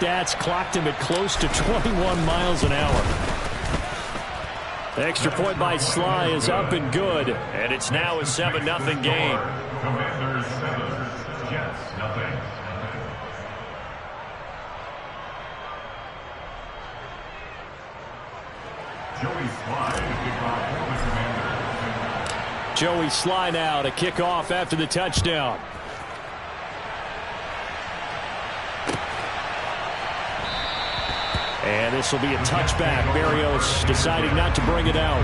stats clocked him at close to 21 miles an hour. The extra point by Sly is up and good, and it's now a 7-0 game. Commanders 7, Jets nothing. Joey Sly to kick off for the Commanders. Joey Sly now to kick off after the touchdown. And this will be a touchback. Berrios deciding not to bring it out.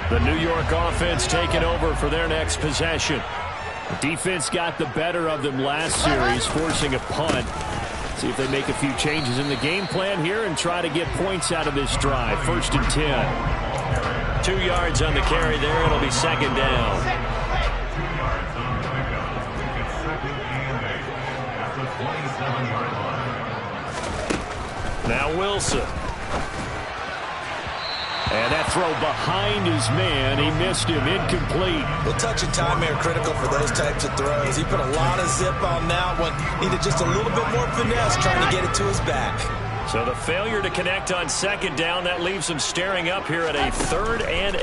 The New York offense taking over for their next possession. The defense got the better of them last series, forcing a punt. See if they make a few changes in the game plan here and try to get points out of this drive. 1st and 10. 2 yards on the carry there. It'll be 2nd down. 2 yards on the pickup. It's 2nd and 8 at the 27-yard line. Now Wilson. And that throw behind his man. He missed him. Incomplete. Well, touch and time are critical for those types of throws. He put a lot of zip on that one. Needed just a little bit more finesse trying to get it to his back. So the failure to connect on 2nd down, that leaves him staring up here at a 3rd and 8.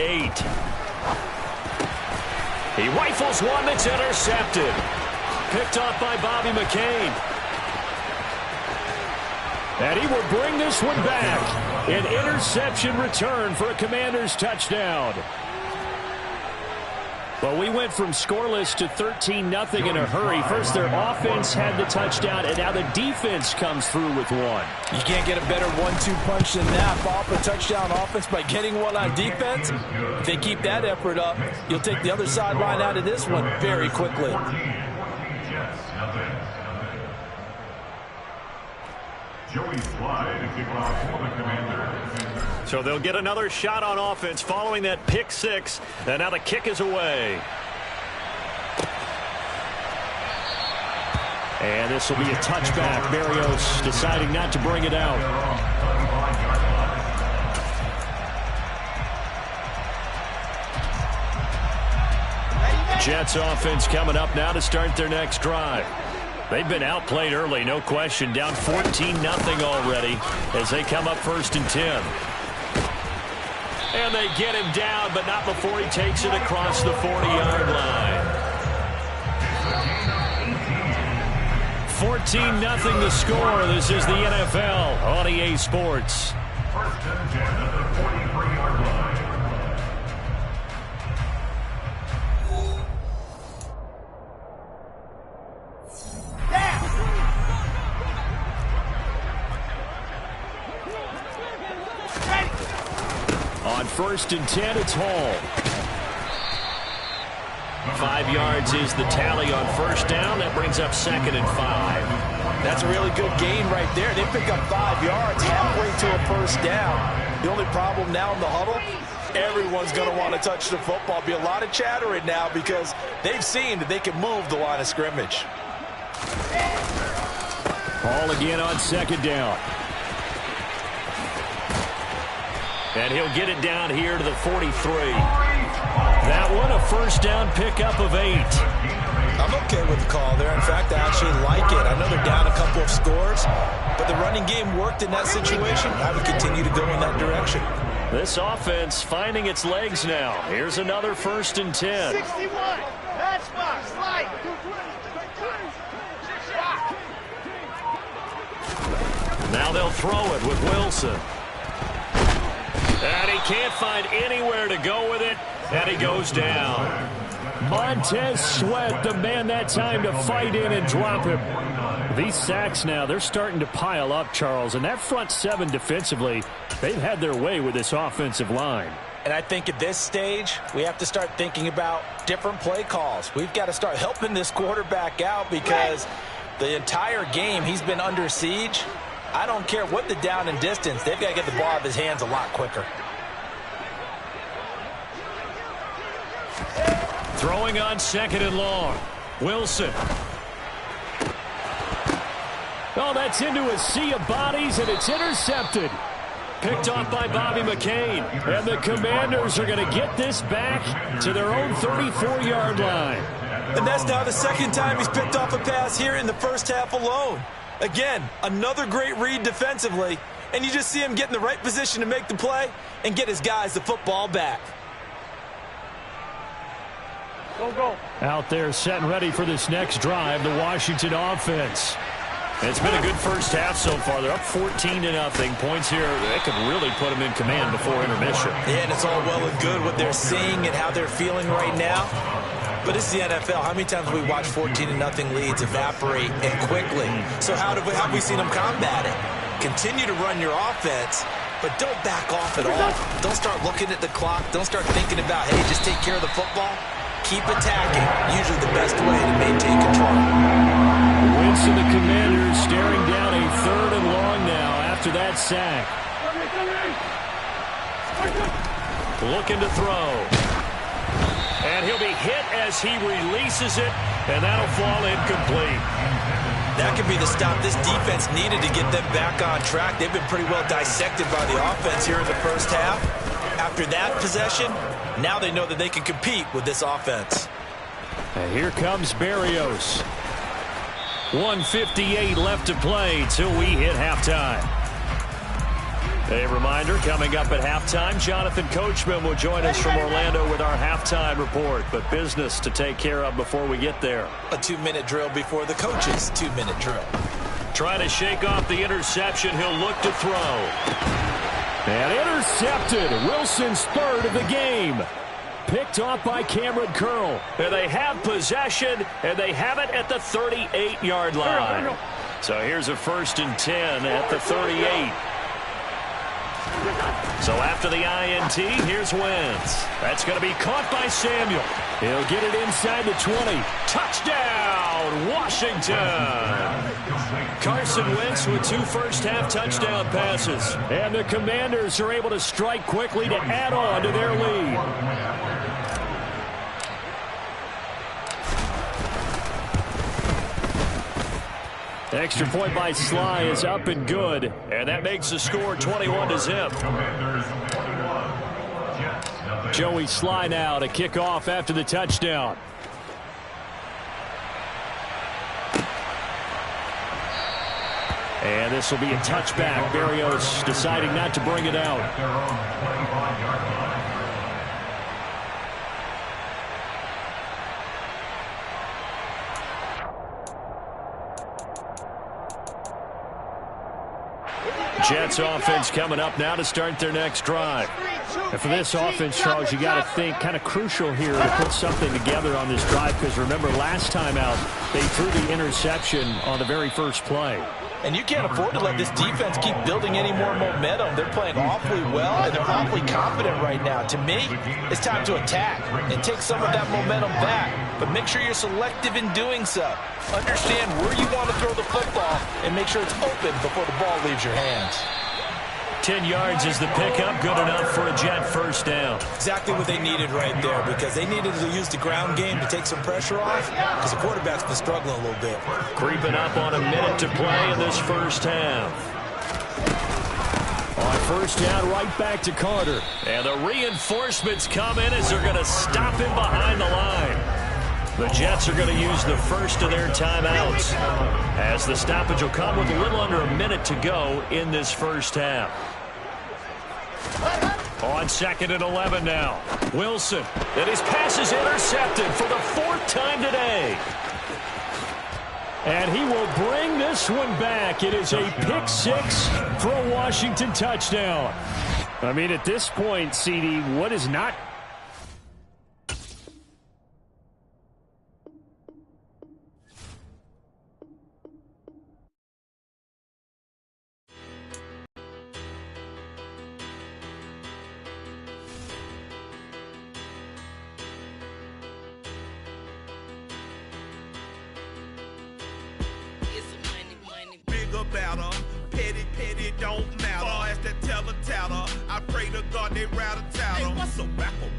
He rifles one that's intercepted. Picked off by Bobby McCain. And he will bring this one back. An interception return for a Commanders touchdown. Well, we went from scoreless to 13-0 in a hurry. First, their offense had the touchdown, and now the defense comes through with one. You can't get a better 1-2 punch than that. Fall for touchdown offense by getting one on defense. If they keep that effort up, you'll take the other sideline out of this one very quickly. Joey Sly to kick off for the Commanders. So they'll get another shot on offense following that pick 6. And now the kick is away. And this will be a touchback. Berrios deciding not to bring it out. Jets offense coming up now to start their next drive. They've been outplayed early, no question. Down 14-0 already as they come up 1st and 10. And they get him down, but not before he takes it across the 40-yard line. 14-0 the score. This is the NFL on EA Sports. 1st and 10 at the 43-yard line. On 1st and 10, it's Hall. 5 yards is the tally on 1st down. That brings up 2nd and 5. That's a really good gain right there. They pick up 5 yards halfway to a 1st down. The only problem now in the huddle, everyone's going to want to touch the football. Be a lot of chattering now because they've seen that they can move the line of scrimmage. Hall again on 2nd down. And he'll get it down here to the 43. That one, a 1st down pickup of 8. I'm okay with the call there. In fact, I actually like it. I know they're down a couple of scores, but the running game worked in that situation. I would continue to go in that direction. This offense finding its legs now. Here's another 1st and 10. 61. That's box. Slide. Now they'll throw it with Wilson. And he can't find anywhere to go with it, and he goes down. Montez Sweat, the man that time to fight in and drop him. These sacks now, they're starting to pile up, Charles, and that front 7 defensively, they've had their way with this offensive line. And I think at this stage, we have to start thinking about different play calls. We've got to start helping this quarterback out because the entire game he's been under siege. I don't care what the down and distance. They've got to get the ball out of his hands a lot quicker. Throwing on 2nd and long. Wilson. Oh, that's into a sea of bodies, and it's intercepted. Picked off by Bobby McCain. And the Commanders are going to get this back to their own 34-yard line. And that's now the second time he's picked off a pass here in the first half alone. Again, another great read defensively. And you just see him get in the right position to make the play and get his guys the football back. Go. Out there set and ready for this next drive, the Washington offense. It's been a good first half so far. They're up 14-0. Points here, they could really put them in command before intermission. Yeah, and it's all well and good what they're seeing and how they're feeling right now. But it's the NFL. How many times have we watched 14-0 leads evaporate and quickly? So how have we seen them combat it? Continue to run your offense, but don't back off at all. Don't start looking at the clock. Don't start thinking about, hey, just take care of the football. Keep attacking. Usually the best way to maintain control. Wentz and the Commanders staring down a 3rd and long now after that sack. Looking to throw. And he'll be hit as he releases it, and that'll fall incomplete. That could be the stop this defense needed to get them back on track. They've been pretty well dissected by the offense here in the first half. After that possession, now they know that they can compete with this offense. And here comes Berrios. 1:58 left to play till we hit halftime. A reminder, coming up at halftime, Jonathan Coachman will join us from Orlando with our halftime report. But business to take care of before we get there. A 2-minute drill before the coach's 2-minute drill. Trying to shake off the interception. He'll look to throw. And intercepted. Wilson's 3rd of the game. Picked off by Cameron Curl. And they have possession, and they have it at the 38-yard line. So here's a 1st and 10 at the 38. So after the INT, here's Wentz. That's going to be caught by Samuel. He'll get it inside the 20. Touchdown, Washington! Carson Wentz with 2 first-half touchdown passes. And the Commanders are able to strike quickly to add on to their lead. Extra point by Sly is up and good, and that makes the score 21-0. Joey Sly now to kick off after the touchdown. And this will be a touchback. Berrios deciding not to bring it out. Jets offense coming up now to start their next drive. And for this offense, Charles, you got to think kind of crucial here to put something together on this drive, because remember last time out they threw the interception on the very first play. And you can't afford to let this defense keep building any more momentum. They're playing awfully well, and they're awfully confident right now. To me, it's time to attack and take some of that momentum back. But make sure you're selective in doing so. Understand where you want to throw the football and make sure it's open before the ball leaves your hands. 10 yards is the pickup, good enough for a Jet first down. Exactly what they needed right there, because they needed to use the ground game to take some pressure off, because the quarterback's been struggling a little bit. Creeping up on a minute to play in this first half. On first down, right back to Carter. And the reinforcements come in as they're going to stop him behind the line. The Jets are going to use the first of their timeouts, as the stoppage will come with a little under a minute to go in this first half. On 2nd and 11 now. Wilson. And his pass is intercepted for the 4th time today. And he will bring this one back. It is a pick 6 for a Washington touchdown. I mean, at this point, CD, what is not... Better, petty don't matter. Far as that teller, I pray to God they rattle tattle. Hey, what's a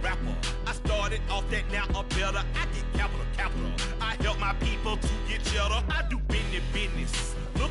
rapper? I started off that, now I'm better. I get capital. I help my people to get cheddar. I do business. Look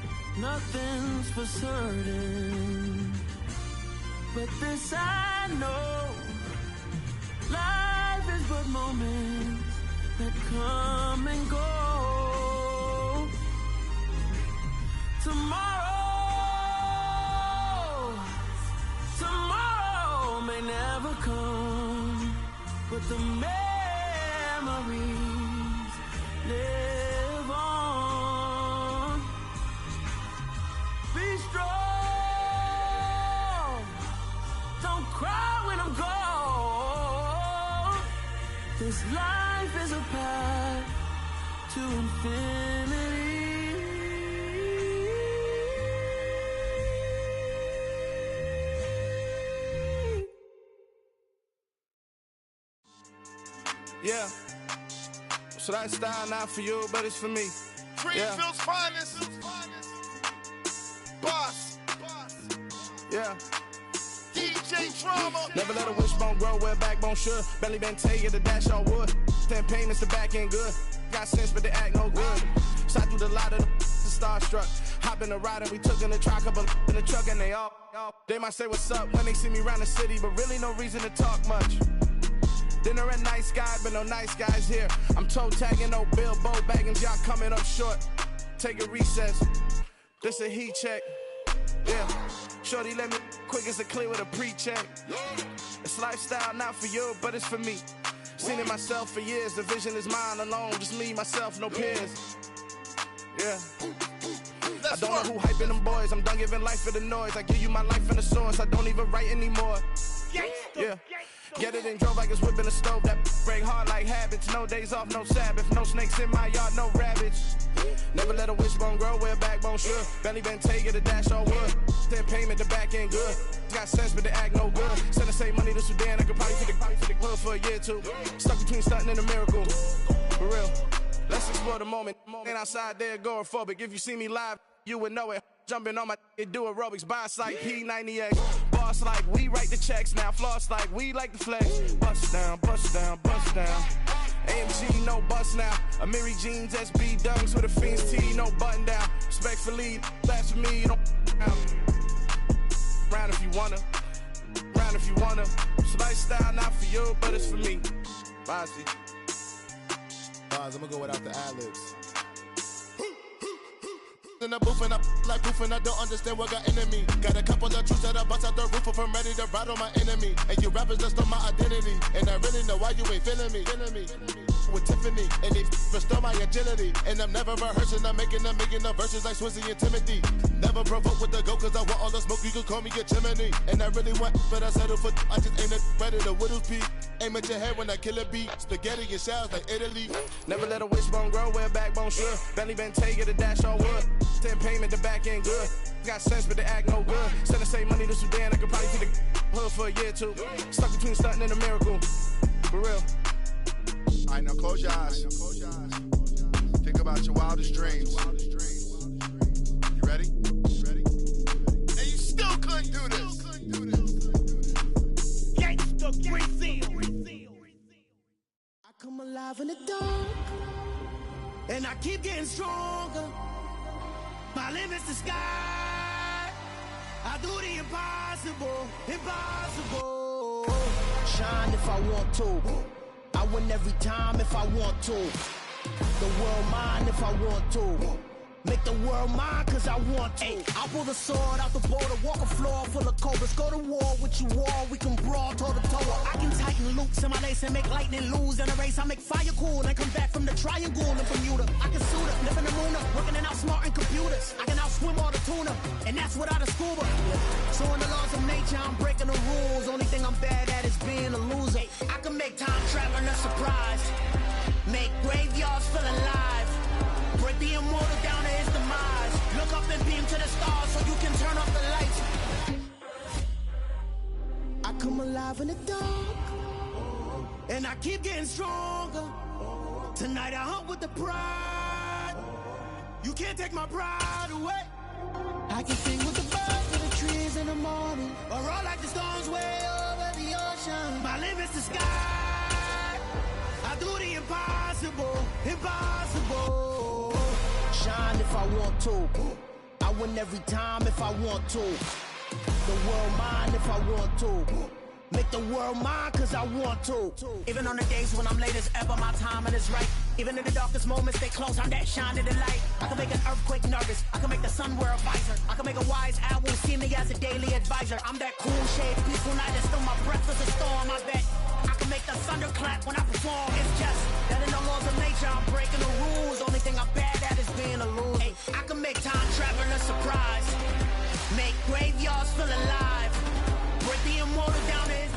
nothing's for certain, but this I know, life is but moments that come and go. Tomorrow may never come, but the memories live on. Be strong, don't cry when I'm gone. This life is a path to infinity. Yeah, so that style not for you, but it's for me. Greenfield's finest. Boss. Yeah. DJ Drama. Never let a wishbone grow where backbone should. Belly been taking the dash all wood. 10 payments, the back end good. Got sense, but they act no good. Shot through the lot of the starstruck. Hop in the ride and we took in the truck, couple in the truck, and they might say what's up when they see me around the city, but really no reason to talk much. Dinner at nice guy, but no nice guys here. I'm toe tagging, no Bilbo Baggins, y'all coming up short. Take a recess. This a heat check. Yeah. Shorty let me quick as a clear with a pre-check. It's lifestyle not for you, but it's for me. Seen it myself for years. The vision is mine alone. Just me, myself, no peers. Yeah. I don't know who hyping them boys. I'm done giving life for the noise. I give you my life in the source. I don't even write anymore. Yeah. Get it and drove like it's whipping the stove. That break hard like habits. No days off, no Sabbath. No snakes in my yard, no rabbits. Never let a wishbone grow where backbone should. Belly been taking the dash all wood. 10 payment, the back end good. Got sense, but they act no good. Send the same money to Sudan. I could probably take the hood for a year or two. Stuck between stunting and a miracle. For real. Let's explore the moment. Ain't outside there agoraphobic. If you see me live, you would know it. Jumping on my do aerobics, boss like P90X. Boss like we write the checks now. Floss like we like the flex. Bust down, bust down, bust down. AMG, no bust now. Amiri jeans, SB dunks with a Fiends T, no button down. Respectfully, that's for me, you don't round if you wanna. Round if you wanna. It's lifestyle not for you, but it's for me. Bossy. Bars, I'm gonna go without the ad-libs. In the booth and I like proof and I don't understand what got into me. Got a couple of truths that I bust out the roof if I'm ready to ride on my enemy. And you rappers just stole my identity. And I really know why you ain't feeling me. With Tiffany, and they restore my agility. And I'm never rehearsing, I'm making the verses like Swizzy and Timothy. Never provoke with the go, cause I want all the smoke, you can call me a chimney. And I really want, but I settle for, I just ain't ready to Whittles peak. Aim at your head when I kill a beat. Spaghetti and shells like Italy. Never let a wishbone grow where backbone should. Belly been taking the dash all wood. 10 payment, the back end good. Got sense, but they act no good. Send the same money to Sudan, I could probably take the hood for a year or two. Stuck between stunting and a miracle. For real. Alright, now close your eyes. Think about your wildest dreams. You ready? And you still couldn't do this. Gangsta Greenfield. I come alive in the dark, and I keep getting stronger. My limit's the sky. I do the impossible, impossible. Shine if I want to. I win every time if I want to. The world mine if I want to. Make the world mine cause I want to. I'll pull the sword out the border, walk a floor full of cobras. Go to war with you all, we can brawl toe to toe. I can tighten loops in my lace and make lightning lose in a race. I make fire cool and come back from the triangle in Bermuda. I can suit it, live in the moon, working and outsmarting computers. I can outswim all the tuna, and that's without a scuba. So in the laws of nature, I'm breaking the rules. Only thing I'm bad at is being a loser. I can make time traveling a surprise. Make graveyards feel alive. Break the immortal down to his demise. Look up and beam to the stars so you can turn off the lights. I come alive in the dark, and I keep getting stronger. Tonight I hunt with the pride. You can't take my pride away. I can sing with the birds in the trees in the morning, or roll like the storms way over the ocean. My limit's the sky. I do the impossible, impossible. Shine if I want to. I I win every time if I want to. The world mine if I want to. Make the world mine cause I want to. Even on the days when I'm late as ever, my timing is right. Even in the darkest moments, stay close, I'm that shining the light. I can make an earthquake nervous. I can make the sun wear a visor. I can make a wise owl see me as a daily advisor. I'm that cool shade, peaceful night, and still my breath is a storm. I bet I can make the thunder clap when I perform. It's just that in the laws of nature, I'm breaking the rules. Only thing I'm bad at is being a loser. Hey, I can make time travel a surprise. Make graveyards feel alive. Break the immortal down to his...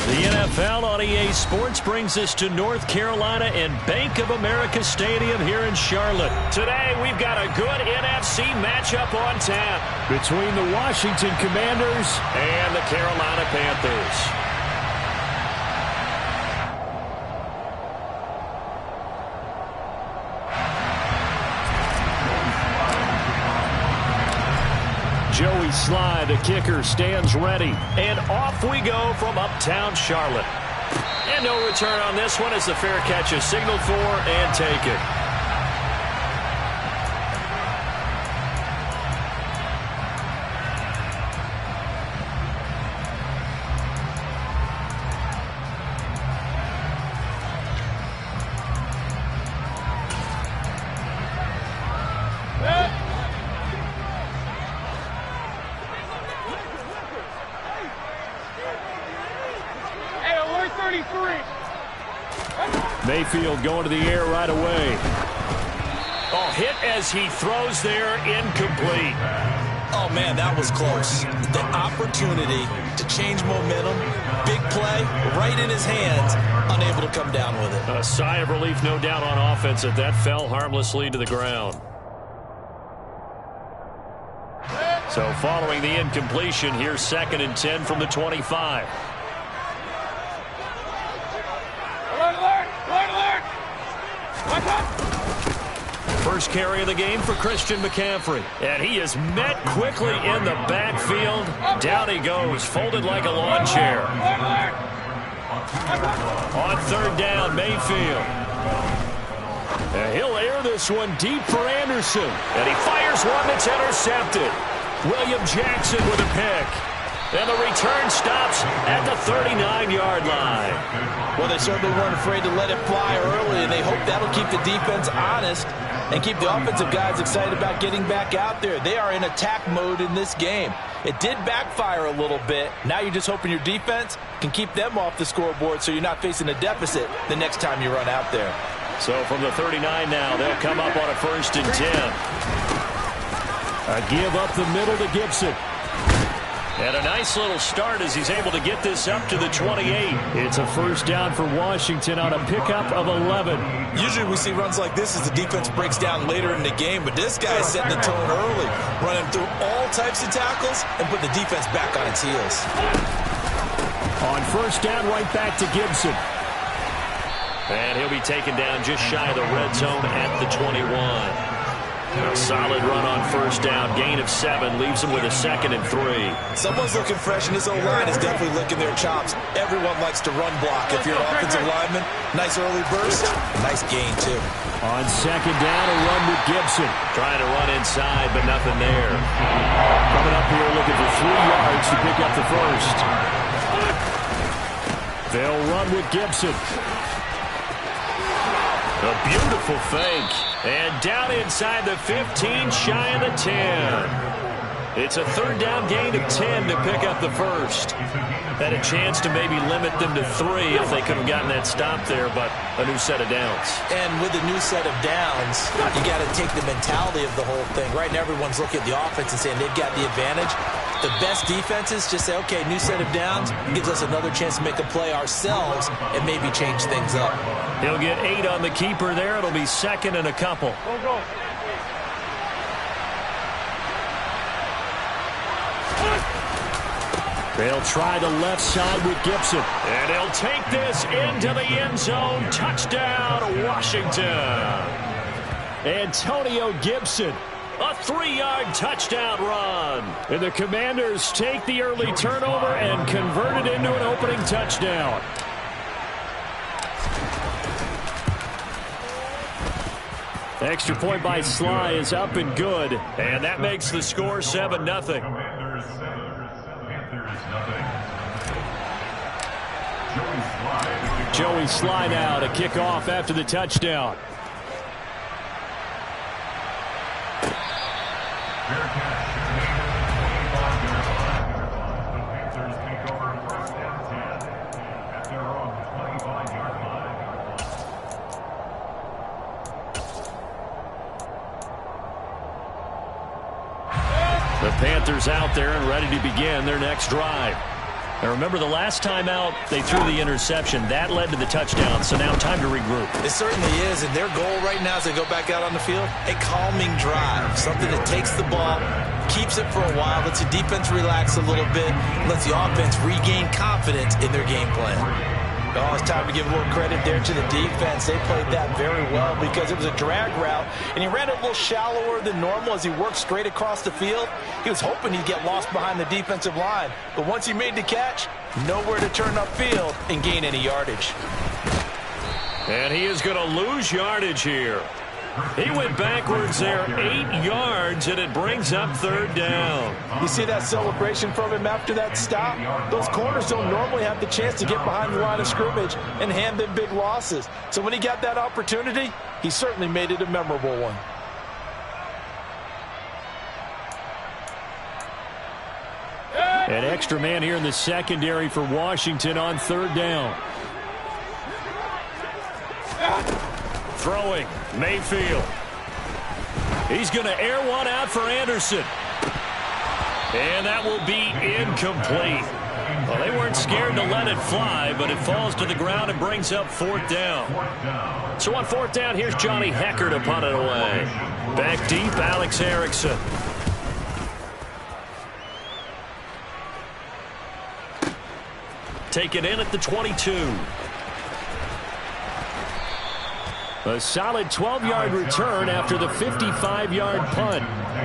The NFL on EA Sports brings us to North Carolina and Bank of America Stadium here in Charlotte. Today, we've got a good NFC matchup on tap between the Washington Commanders and the Carolina Panthers. Joey Sly, the kicker, stands ready. And off we go from uptown Charlotte. And no return on this one as the fair catch is signaled for and taken. Mayfield going to the air right away. Oh, hit as he throws there, incomplete. Oh, man, that was close. The opportunity to change momentum, big play, right in his hands, unable to come down with it. A sigh of relief, no doubt, on offense that fell harmlessly to the ground. So following the incompletion, here's 2nd and 10 from the 25. First carry of the game for Christian McCaffrey. And he is met quickly in the backfield. Down he goes, folded like a lawn chair. On 3rd down, Mayfield. And he'll air this one deep for Anderson. And he fires one that's intercepted. William Jackson with a pick. And the return stops at the 39-yard line. Well, they certainly weren't afraid to let it fly early, and they hope that'll keep the defense honest and keep the offensive guys excited about getting back out there. They are in attack mode in this game. It did backfire a little bit. Now you're just hoping your defense can keep them off the scoreboard so you're not facing a deficit the next time you run out there. So from the 39 now, they'll come up on a 1st and 10. A give up the middle to Gibson. And a nice little start as he's able to get this up to the 28. It's a 1st down for Washington on a pickup of 11. Usually we see runs like this as the defense breaks down later in the game, but this guy is setting the tone early, running through all types of tackles and put the defense back on its heels. On 1st down, right back to Gibson. And he'll be taken down just shy of the red zone at the 21. A solid run on 1st down. Gain of 7 leaves him with a 2nd and 3. Someone's looking fresh, and this O-line is definitely licking their chops. Everyone likes to run block. If you're an offensive lineman, nice early burst, nice gain, too. On 2nd down, a run with Gibson. Trying to run inside, but nothing there. Coming up here looking for 3 yards to pick up the 1st. They'll run with Gibson. A beautiful fake. And down inside the 15, shy of the 10. It's a 3rd down gain of 10 to pick up the 1st. Had a chance to maybe limit them to 3 if they could have gotten that stop there, but a new set of downs. And with a new set of downs, you got to take the mentality of the whole thing. Right now, everyone's looking at the offense and saying they've got the advantage. The best defenses just say, okay, new set of downs gives us another chance to make a play ourselves and maybe change things up. He'll get 8 on the keeper there. It'll be 2nd and a couple. Go. They'll try the left side with Gibson. And he'll take this into the end zone. Touchdown, Washington. Antonio Gibson. A 3-yard touchdown run. And the Commanders take the early turnover and convert it into an opening touchdown. Extra point by Sly is up and good, and that makes the score 7-0. Commanders 7, Panthers nothing. Joey Sly now to kick off after the touchdown. Fair catch. The Panthers take over first and 10 at their own 25-yard line. The Panthers out there and ready to begin their next drive. Now remember, the last time out, they threw the interception. That led to the touchdown, so now time to regroup. It certainly is, and their goal right now as they go back out on the field, a calming drive, something that takes the ball, keeps it for a while, lets the defense relax a little bit, lets the offense regain confidence in their game plan. Oh, it's time to give a little credit there to the defense. They played that very well because it was a drag route, and he ran it a little shallower than normal as he worked straight across the field. He was hoping he'd get lost behind the defensive line, but once he made the catch, nowhere to turn upfield and gain any yardage. And he is going to lose yardage here. He went backwards there 8 yards, and it brings up third down. You see that celebration from him after that stop? Those corners don't normally have the chance to get behind the line of scrimmage and hand them big losses. So when he got that opportunity, he certainly made it a memorable one. An extra man here in the secondary for Washington on third down. Throwing, Mayfield. He's going to air one out for Anderson. And that will be incomplete. Well, they weren't scared to let it fly, but it falls to the ground and brings up fourth down. So on fourth down, here's Johnny Hecker to punt it away. Back deep, Alex Erickson. Take it in at the 22. A solid 12-yard return after the 55-yard punt.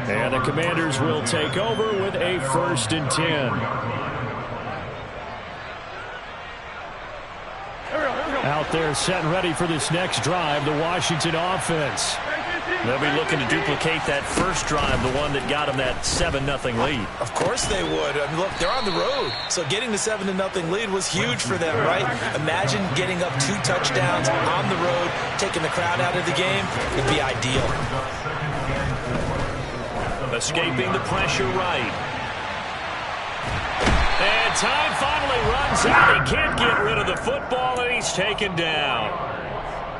And the Commanders will take over with a 1st and 10. Out there set and ready for this next drive, the Washington offense. They'll be looking to duplicate that first drive, the one that got them that 7-0 lead. Of course they would. I mean, look, they're on the road. So getting the 7-0 lead was huge for them, right? Imagine getting up 2 touchdowns on the road, taking the crowd out of the game. It'd be ideal. Escaping the pressure right. And time finally runs out. He can't get rid of the football, and he's taken down.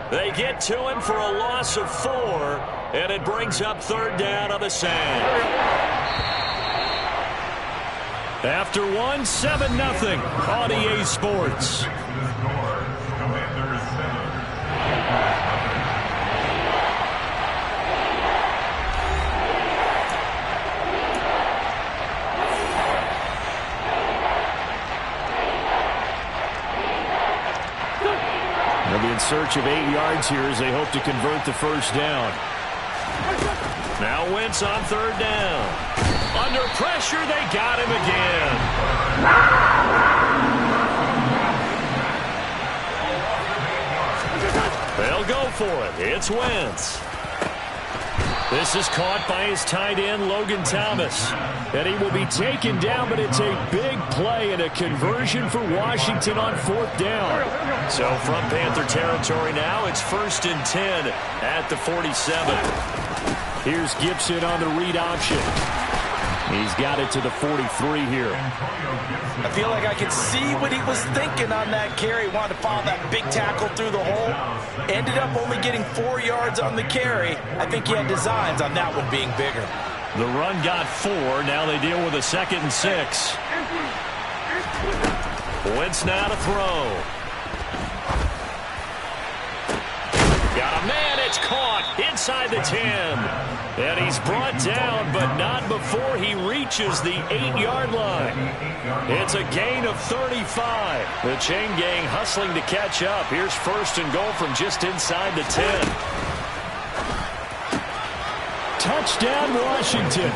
They get to him for a loss of 4, and it brings up third down on the sand. After 1, 7-0 on EA Sports. They'll be in search of 8 yards here as they hope to convert the first down. Now Wentz on third down. Under pressure, they got him again. They'll go for it. It's Wentz. This is caught by his tight end, Logan Thomas. And he will be taken down, but it's a big play and a conversion for Washington on fourth down. So from Panther territory now, it's 1st and 10 at the 47. Here's Gibson on the read option. He's got it to the 43 here. I feel like I could see what he was thinking on that carry. Wanted to follow that big tackle through the hole. Ended up only getting 4 yards on the carry. I think he had designs on that one being bigger. The run got 4. Now they deal with a 2nd and 6. Wentz now to throw. Got a man. It's caught inside the 10. And he's brought down, but not before he reaches the 8-yard line. It's a gain of 35. The chain gang hustling to catch up. Here's 1st and goal from just inside the 10. Touchdown, Washington.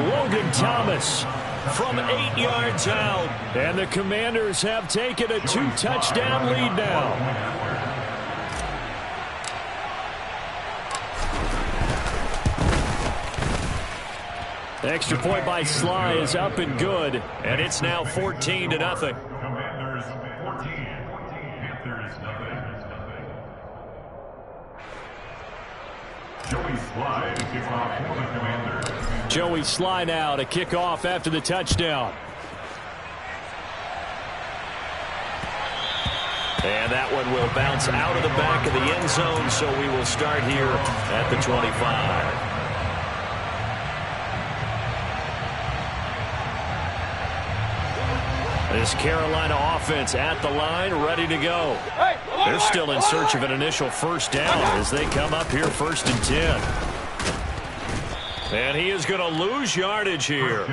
Logan Thomas from 8 yards out. And the Commanders have taken a 2-touchdown lead now. The extra point by Sly is up and good, and it's now 14-0. Commanders 14, Panthers nothing. Joey Sly to kick off for the Commanders. Joey Sly now to kick off after the touchdown. And that one will bounce out of the back of the end zone, so we will start here at the 25. This Carolina offense at the line, ready to go. They're still in search of an initial first down as they come up here 1st and 10. And he is going to lose yardage here.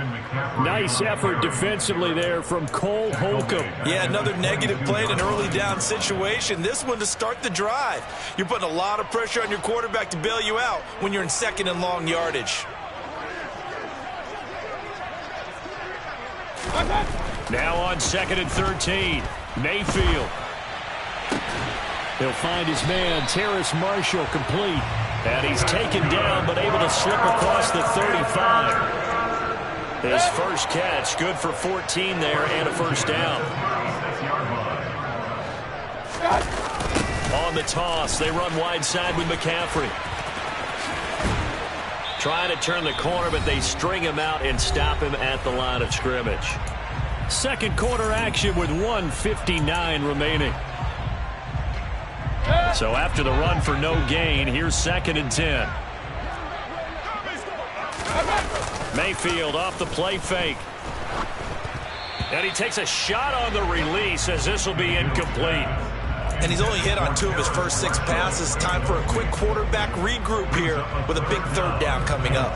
Nice effort defensively there from Cole Holcomb. Yeah, another negative play in an early down situation. This one to start the drive. You're putting a lot of pressure on your quarterback to bail you out when you're in 2nd and long yardage. Now on 2nd and 13. Mayfield. He'll find his man, Terrace Marshall, complete. And he's taken down, but able to slip across the 35. His first catch, good for 14 there and a first down. On the toss, they run wide side with McCaffrey. Trying to turn the corner, but they string him out and stop him at the line of scrimmage. Second quarter action with 1:59 remaining. So after the run for no gain, here's 2nd and 10. Mayfield off the play fake. And he takes a shot on the release as this will be incomplete. And he's only hit on 2 of his first 6 passes. Time for a quick quarterback regroup here with a big 3rd down coming up.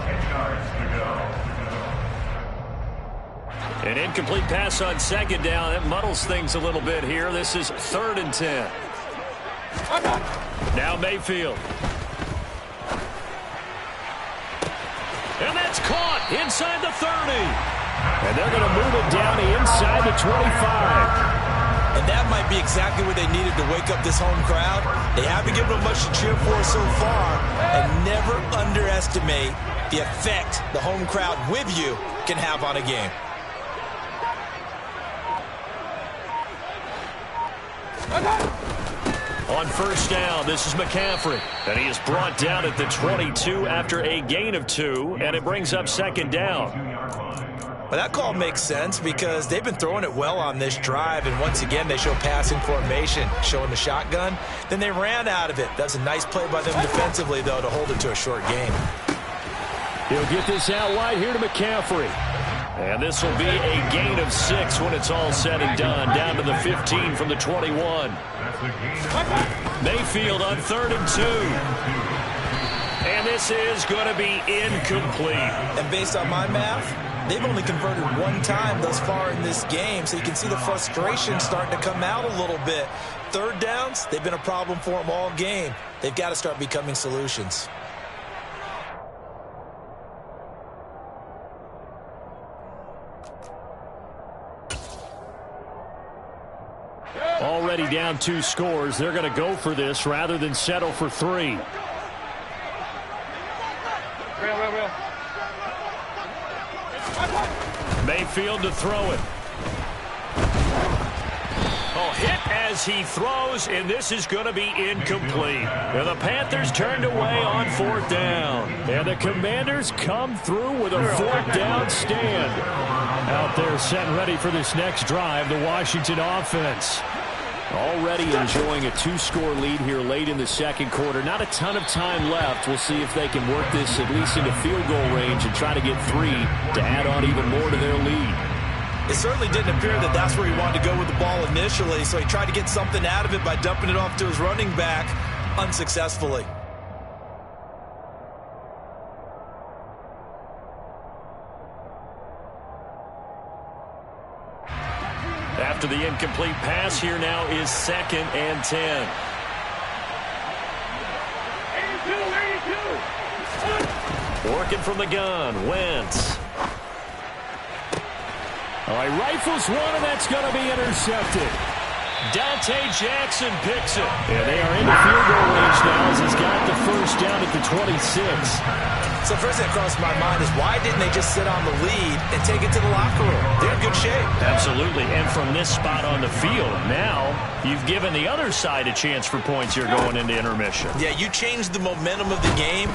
An incomplete pass on 2nd down. That muddles things a little bit here. This is 3rd and 10. Now Mayfield. And that's caught inside the 30. And they're going to move it down inside the 25. And that might be exactly what they needed to wake up this home crowd. They haven't given them much to cheer for so far. And never underestimate the effect the home crowd with you can have on a game. On first down, this is McCaffrey. And he is brought down at the 22 after a gain of 2, and it brings up 2nd down. Well, that call makes sense because they've been throwing it well on this drive, and once again they show passing formation, showing the shotgun. Then they ran out of it. That's a nice play by them defensively, though, to hold it to a short game. He'll get this out wide here to McCaffrey. And this will be a gain of 6 when it's all said and done, down to the 15 from the 21. Mayfield on 3rd and 2. And this is going to be incomplete. And based on my math, they've only converted 1 time thus far in this game, so you can see the frustration starting to come out a little bit. 3rd downs, they've been a problem for them all game. They've got to start becoming solutions. Already down 2 scores. They're going to go for this rather than settle for 3. Mayfield to throw it. Oh, hit as he throws, and this is going to be incomplete. And the Panthers turned away on 4th down. And the Commanders come through with a 4th down stand. Out there set and ready for this next drive, the Washington offense. Already enjoying a 2-score lead here late in the 2nd quarter. Not a ton of time left. We'll see if they can work this at least into field goal range and try to get 3 to add on even more to their lead. It certainly didn't appear that that's where he wanted to go with the ball initially, so he tried to get something out of it by dumping it off to his running back unsuccessfully. After the incomplete pass, here now is 2nd and 10. Working from the gun, Wentz. Oh, he rifles one, and that's going to be intercepted. Dante Jackson picks it. And they are in the field goal range now as he's got the first down at the 26. So first thing that crossed my mind is why didn't they just sit on the lead and take it to the locker room? They're in good shape. Absolutely. And from this spot on the field, now you've given the other side a chance for points here going into intermission. Yeah, you changed the momentum of the game.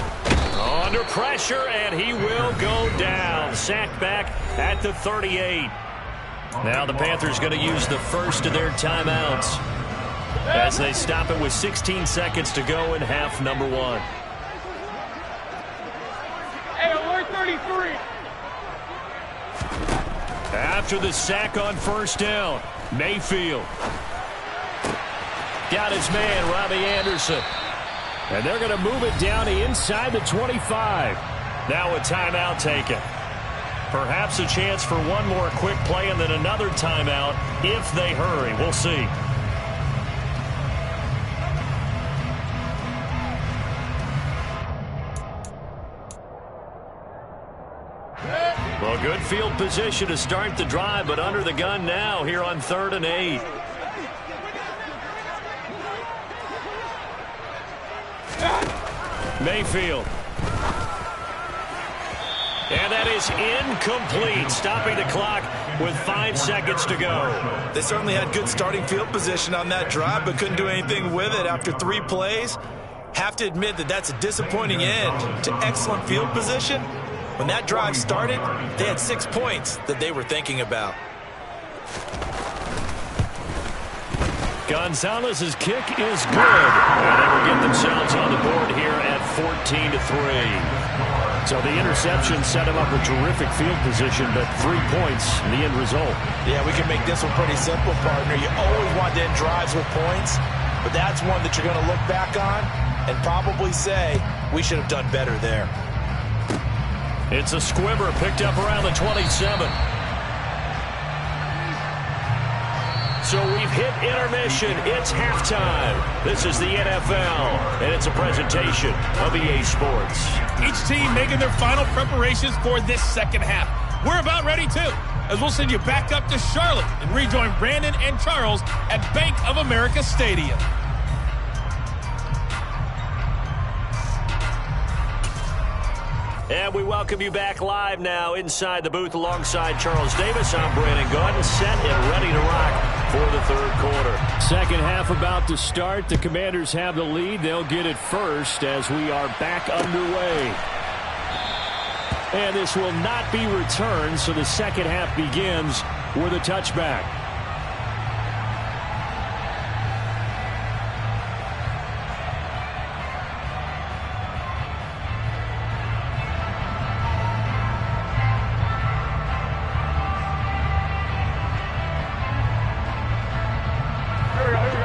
Under pressure, and he will go down. Sacked back at the 38. Now the Panthers going to use the first of their timeouts as they stop it with 16 seconds to go in half number 1. Hey, alert 33. After the sack on first down, Mayfield got his man, Robbie Anderson. And they're going to move it down to inside the 25. Now a timeout taken. Perhaps a chance for one more quick play and then another timeout if they hurry. We'll see. Well, good field position to start the drive, but under the gun now here on 3rd and 8. Mayfield. And that is incomplete, stopping the clock with 5 seconds to go. They certainly had good starting field position on that drive, but couldn't do anything with it after 3 plays. Have to admit that that's a disappointing end to excellent field position. When that drive started, they had 6 points that they were thinking about. Gonzalez's kick is good. And they will get themselves on the board here at 14-3. So the interception set him up with terrific field position, but 3 points in the end result. Yeah, we can make this one pretty simple, partner. You always want to end drives with points, but that's one that you're going to look back on and probably say, we should have done better there. It's a squibber picked up around the 27. So we've hit intermission. It's halftime. This is the NFL, and it's a presentation of EA Sports. Each team making their final preparations for this second half. We're about ready, too, as we'll send you back up to Charlotte and rejoin Brandon and Charles at Bank of America Stadium. And we welcome you back live now inside the booth alongside Charles Davis. I'm Brandon Gaudin, set and ready to rock for the 3rd quarter. Second half about to start. The Commanders have the lead. They'll get it first as we are back underway. And this will not be returned, so the second half begins with a touchback.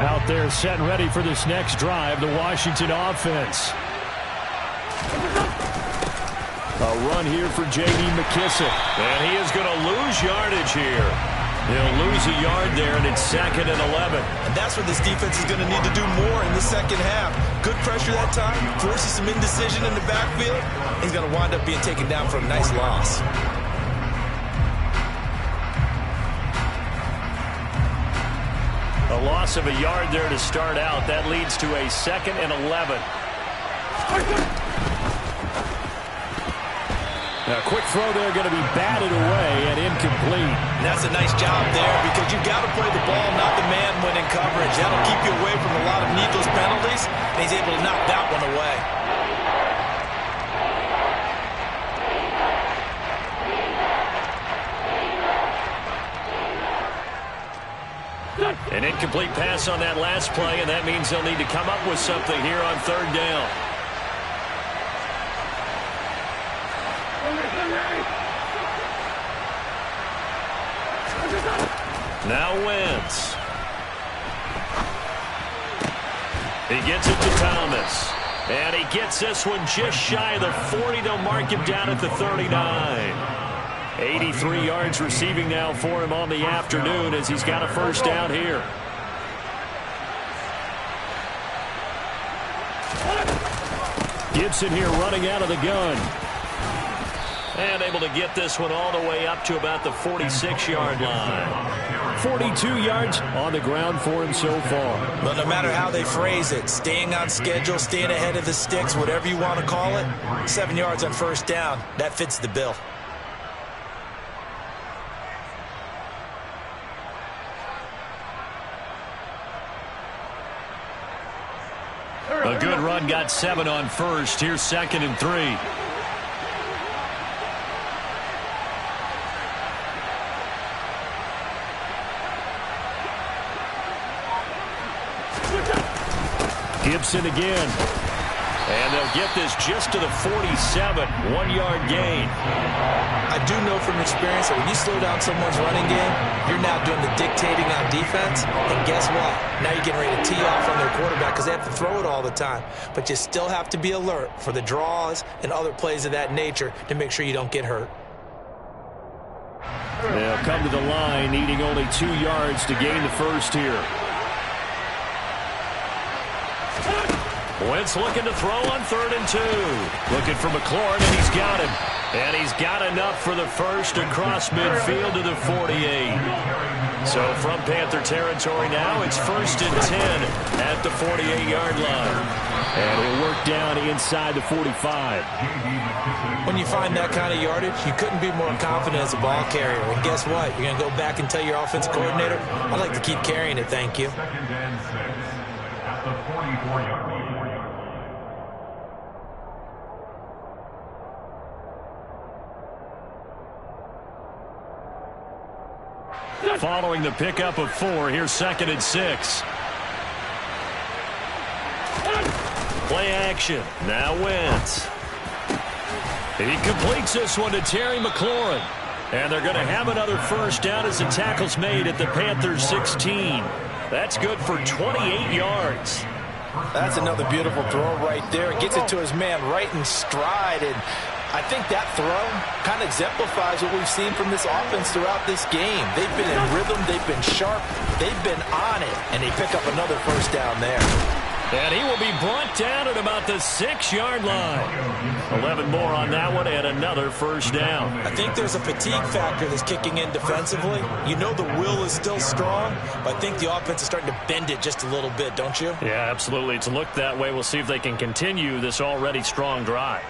Out there set and ready for this next drive, the Washington offense. A run here for J.D. McKissick. And he is going to lose yardage here. He'll lose a yard there, and it's 2nd and 11. And that's what this defense is going to need to do more in the second half. Good pressure that time, forces some indecision in the backfield. He's going to wind up being taken down for a nice loss. A loss of a yard there to start out. That leads to a 2nd and 11. A quick throw there going to be batted away and incomplete. And that's a nice job there because you've got to play the ball, not the man when in coverage. That'll keep you away from a lot of needless penalties, and he's able to knock that one away. An incomplete pass on that last play, and that means they'll need to come up with something here on 3rd down. Now Wentz. He gets it to Thomas. And he gets this one just shy of the 40. They'll mark him down at the 39. 83 yards receiving now for him on the afternoon as he's got a first down here. Gibson here running out of the gun. And able to get this one all the way up to about the 46-yard line. 42 yards on the ground for him so far. But no matter how they phrase it, staying on schedule, staying ahead of the sticks, whatever you want to call it, 7 yards on first down, that fits the bill. A good run got 7 on first. Here's 2nd and 3. Gibson again. And they'll get this just to the 47. 1-yard gain. I do know from experience that when you slow down someone's running game, you're now doing the dictating on defense. And guess what? Now you're getting ready to tee off on their quarterback because they have to throw it all the time. But you still have to be alert for the draws and other plays of that nature to make sure you don't get hurt. They'll come to the line, needing only 2 yards to gain the first here. Wentz looking to throw on 3rd and 2. Looking for McLaurin, and he's got him. And he's got enough for the first across midfield to the 48. So from Panther territory now, it's 1st and 10 at the 48-yard line. And he'll work down inside the 45. When you find that kind of yardage, you couldn't be more confident as a ball carrier. And guess what? You're going to go back and tell your offensive coordinator, I'd like to keep carrying it, thank you. 2nd and 6 at the 44-yard line. Following the pickup of 4, here's 2nd and 6. Play action. Now Wentz. He completes this one to Terry McLaurin. And they're going to have another first down as the tackle's made at the Panthers 16. That's good for 28 yards. That's another beautiful throw right there. Gets it to his man right in stride. And I think that throw kind of exemplifies what we've seen from this offense throughout this game. They've been in rhythm. They've been sharp. They've been on it. And they pick up another first down there. And he will be brought down at about the 6-yard line. 11 more on that one and another first down. I think there's a fatigue factor that's kicking in defensively. You know the will is still strong, but I think the offense is starting to bend it just a little bit, don't you? Yeah, absolutely. It's looked that way. We'll see if they can continue this already strong drive.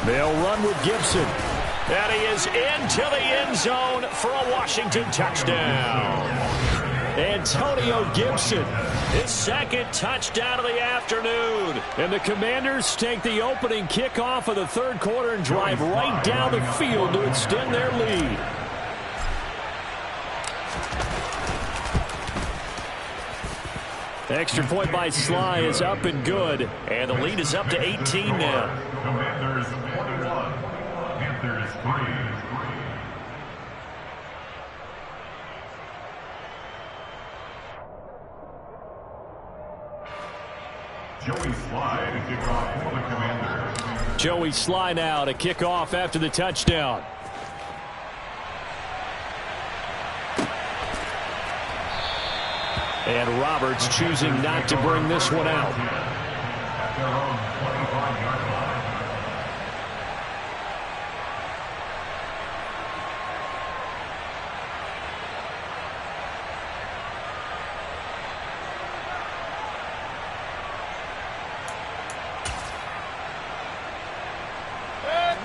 They'll run with Gibson. And he is into the end zone for a Washington touchdown. Antonio Gibson, his 2nd touchdown of the afternoon. And the Commanders take the opening kickoff of the 3rd quarter and drive right down the field to extend their lead. Extra point by Sly is up and good. And the lead is up to 18 now. Commanders 21, Panthers 3. Joey Sly to kick off for the Commanders. Joey Sly now to kick off after the touchdown. And Roberts choosing not to bring this one out. At their own 25-yard line.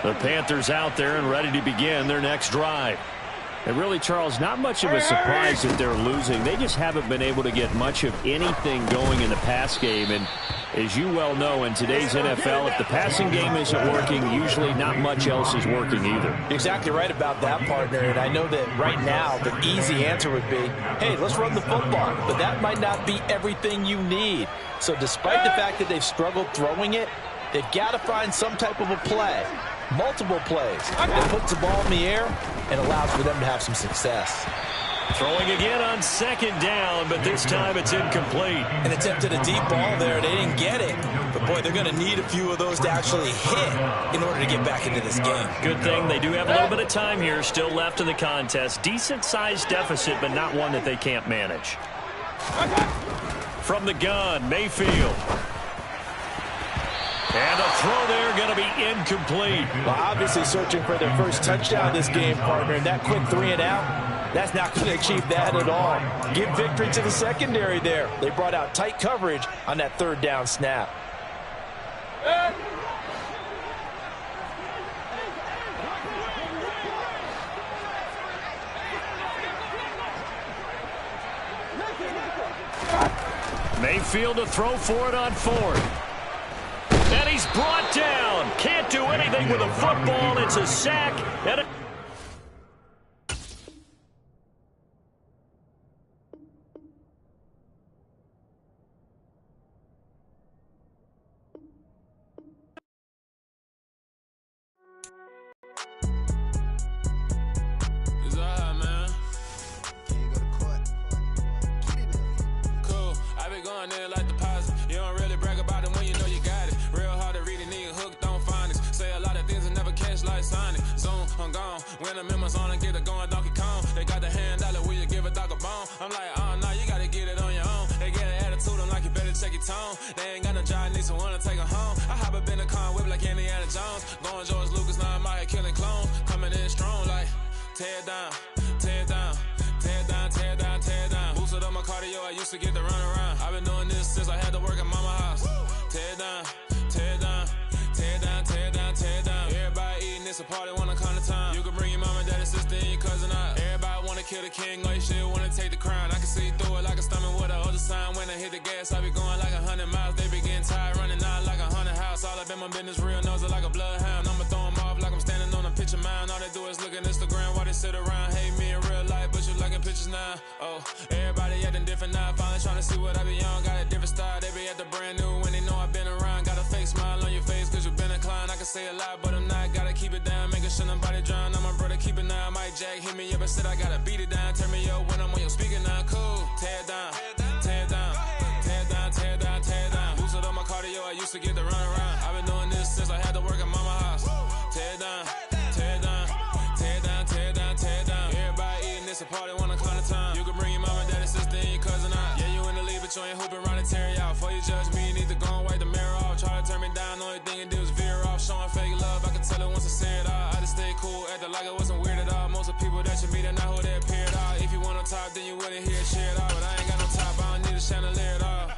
The Panthers out there and ready to begin their next drive. And really, Charles, not much of a surprise that they're losing. They just haven't been able to get much of anything going in the pass game. And as you well know, in today's NFL, if the passing game isn't working, usually not much else is working either. Exactly right about that, partner. And I know that right now the easy answer would be, hey, let's run the football. But that might not be everything you need. So despite the fact that they've struggled throwing it, they've got to find some type of a play. Multiple plays that puts the ball in the air and allows for them to have some success. Throwing again on second down, but this time it's incomplete. An attempt at a deep ball there. They didn't get it. But, boy, they're going to need a few of those to actually hit in order to get back into this game. Good thing they do have a little bit of time here still left in the contest. Decent-sized deficit, but not one that they can't manage. From the gun, Mayfield. And the throw there going to be incomplete. Well, obviously searching for their first touchdown this game, partner. And that quick 3-and-out, that's not going to achieve that at all. Give victory to the secondary there. They brought out tight coverage on that third down snap. Mayfield to throw for it on fourth. And he's brought down. Can't do anything with a football. It's a sack. And a when I'm in my zone and get it going Donkey Kong. They got the hand dollar, will you give a dog a bone? I'm like, oh, no, you gotta get it on your own. They get an attitude, I'm like, you better check your tone. They ain't got no job, need someone to take her home. I hop up in the car, whip like Indiana Jones. Going George Lucas, now I'm out here killing clones. Coming in strong like, tear down, tear down, tear down, tear down, tear down. Boosted up my cardio, I used to get to run around. I've been doing this since I had to work at mama house. Tear down, tear down, tear down, tear down, tear down. Everybody eating, it's a party, wanna come to time. You can bring your mama, daddy, sister, and your cousin out. Everybody wanna kill the king, or you shit wanna take the crown. I can see through it like a stomach with a other sign. When I hit the gas, I be going like 100 miles. They be getting tired, running out like 100 house. All up in my business, real nose it like a bloodhound. I'ma throw them off like I'm standing on a picture mound. All they do is look at Instagram while they sit around. Hate me in real life, but you liking pictures now. Oh, everybody acting different now. Finally trying to see what I be on. Got a different style, they be at the brand new when they know I've been around. Got a fake smile on your face cause you been inclined. I can say a lot, but I'm not. Gotta keep it down, making sure nobody drown. I'm my brother, keep it now. Mike Jack hit me up and said I gotta beat it down. Turn me up when I'm on your speaker now. Cool, tear down, tear down, tear down, tear down, tear down. Boosted up my cardio, I used to get to run around. I've been doing this since I had to work at mama house. Tear down, tear down, tear down, tear down, tear down. Everybody eating, it's a party, wanna climb the time. You can bring your mama, daddy, sister, and your cousin out. Yeah, you in the league, but you ain't hooping around and tear out. Before you judge me, you need to go and wipe the mirror off. Try to turn me down, only thing you do is veer off. Showing fake love, I can tell it once I say it all. I just stay cool, acting like it wasn't weird at all. Most of the people that you meet are not who they appear at all. If you want on top, then you wouldn't hear shit at all. But I ain't got no top, I don't need a chandelier at all.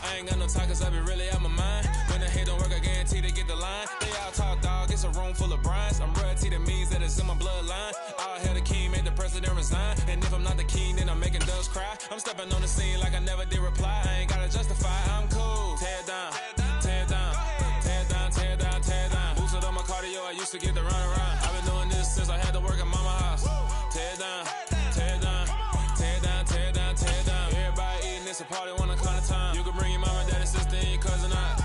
I ain't got no talk cause I be really out my mind. When the hate don't work, I guarantee they get the line. They all talk dog, it's a room full of brines. I'm royalty, that means that it's in my bloodline. All hell the king, made the president resign. And if I'm not the king, then I'm making doves cry. I'm stepping on the scene like I never did reply. I ain't gotta justify, I'm cool. Tear down, tear down, tear down, tear down, tear down. Boosted up my cardio, I used to get to run around. I've been doing this since I had to work at mama house. Tear down, tear down, tear down, tear down, tear down. Everybody eating, it's a party, wanna climb the time. You can bring your mama, daddy, sister, and your cousin out.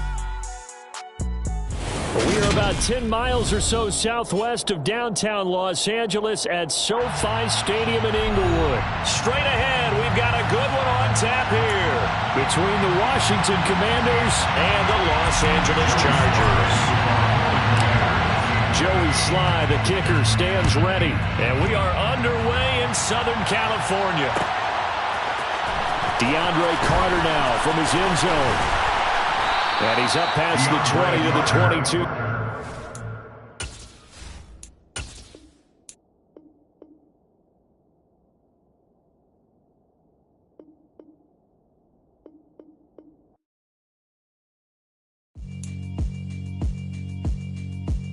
We are about 10 miles or so southwest of downtown Los Angeles at SoFi Stadium in Inglewood. Straight ahead, we've got a good one on tap here between the Washington Commanders and the Los Angeles Chargers. Joey Sly, the kicker, stands ready, and we are underway in Southern California. DeAndre Carter now from his end zone. And he's up past the 20 to the 22.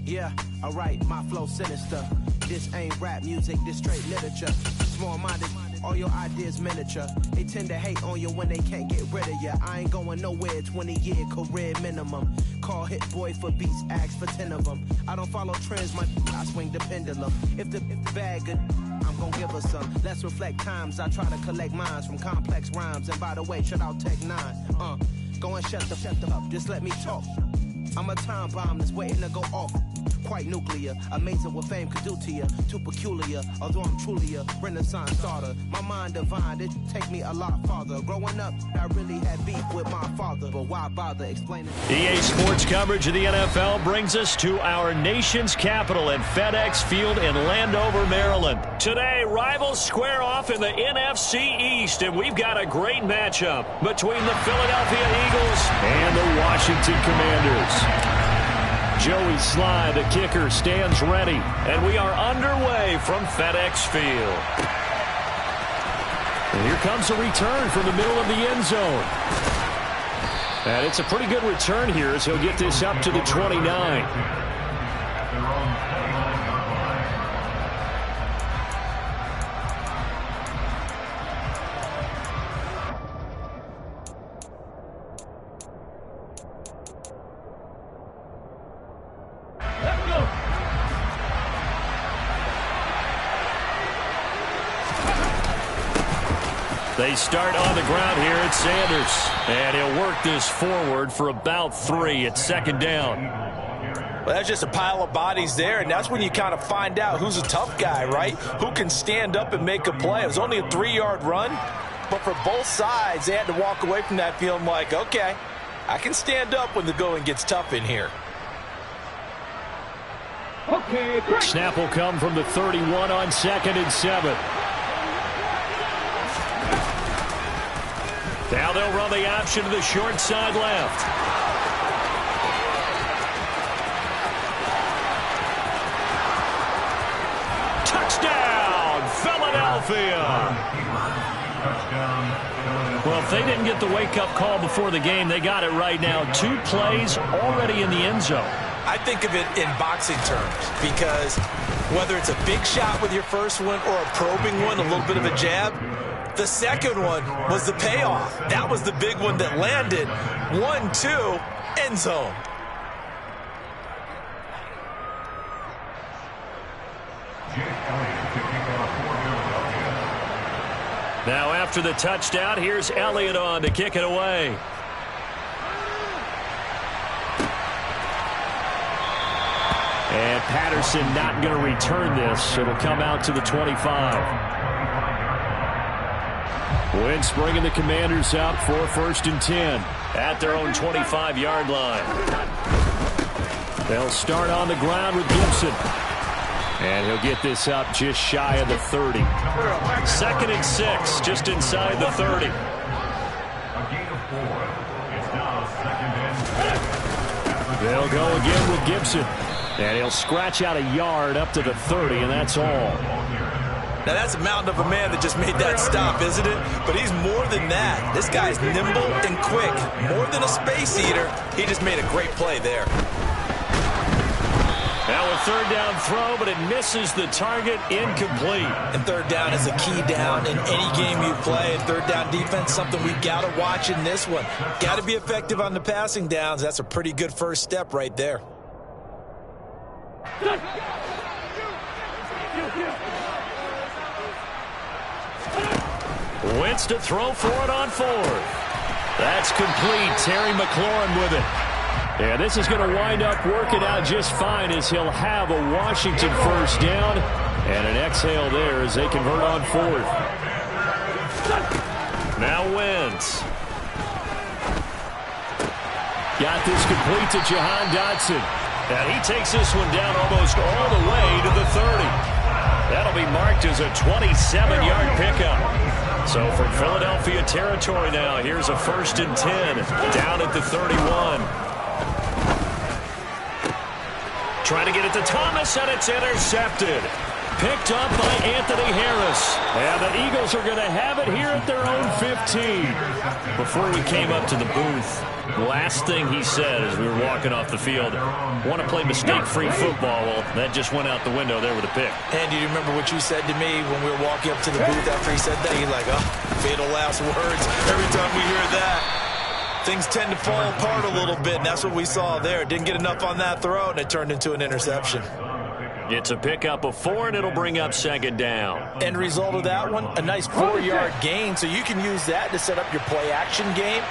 Yeah, alright, my flow sinister. This ain't rap music, this straight literature. Small-minded, all your ideas miniature. They tend to hate on you when they can't get rid of you. I ain't going nowhere, 20-year career minimum. Call Hit Boy for beats, ask for 10 of them. I don't follow trends, I swing the pendulum. If the bag good, I'm gonna give her some. Let's reflect times, I try to collect minds from complex rhymes. And by the way, shut out Tech 9. Go and shut the up, just let me talk. I'm a time bomb that's waiting to go off. quite nuclear. Amazing what fame could do to you. Too peculiar, although I'm truly a Renaissance starter. My mind divine, it take me a lot farther. Growing up, I really had beef with my father, but why bother explaining? EA Sports coverage of the NFL brings us to our nation's capital at FedEx Field in Landover, Maryland. Today, rivals square off in the NFC East, and we've got a great matchup between the Philadelphia Eagles and the Washington Commanders. Joey Sly, the kicker, stands ready, and we are underway from FedEx Field. And here comes a return from the middle of the end zone. And it's a pretty good return here as he'll get this up to the 29. They start on the ground here at Sanders. And he'll work this forward for about 3 at second down. Well, that's just a pile of bodies there, and that's when you kind of find out who's a tough guy, right? Who can stand up and make a play. It was only a 3-yard run, but for both sides, they had to walk away from that feeling like, okay, I can stand up when the going gets tough in here. Okay, snap will come from the 31 on 2nd and 7. Now they'll run the option to the short side left. Touchdown, Philadelphia! Well, if they didn't get the wake-up call before the game, they got it right now. 2 plays already in the end zone. I think of it in boxing terms because whether it's a big shot with your first one or a probing one, a little bit of a jab, the second one was the payoff. That was the big one that landed. 1-2, end zone. Now after the touchdown, here's Elliott on to kick it away. And Patterson not going to return this. It'll come out to the 25. Wentz bringing the Commanders up for 1st and 10 at their own 25-yard line. They'll start on the ground with Gibson. And he'll get this up just shy of the 30. 2nd and 6, just inside the 30. They'll go again with Gibson. And he'll scratch out a yard up to the 30, and that's all. Now, that's a mountain of a man that just made that stop, isn't it? But he's more than that. This guy's nimble and quick. More than a space eater, he just made a great play there. Now a 3rd down throw, but it misses the target, incomplete. And 3rd down is a key down in any game you play. And 3rd down defense, something we've got to watch in this one. Got to be effective on the passing downs. That's a pretty good first step right there. Wentz to throw for it on 4th. That's complete. Terry McLaurin with it. And this is going to wind up working out just fine as he'll have a Washington 1st down. And an exhale there as they convert on 4th. Now Wentz. Got this complete to Jahan Dotson. And he takes this one down almost all the way to the 30. That'll be marked as a 27-yard pickup. So from Philadelphia territory now, here's a 1st and 10 down at the 31. Trying to get it to Thomas, and it's intercepted. Picked up by Anthony Harris. And the Eagles are going to have it here at their own 15. Before we came up to the booth, the last thing he said as we were walking off the field, want to play mistake-free football. Well, that just went out the window there with a pick. And do you remember what you said to me when we were walking up to the booth after he said that? You're like, oh, fatal last words. Every time we hear that, things tend to fall apart a little bit, and that's what we saw there. Didn't get enough on that throw, and it turned into an interception. It's a pickup of 4, and it'll bring up 2nd down. End result of that one, a nice 4-yard gain, so you can use that to set up your play-action game.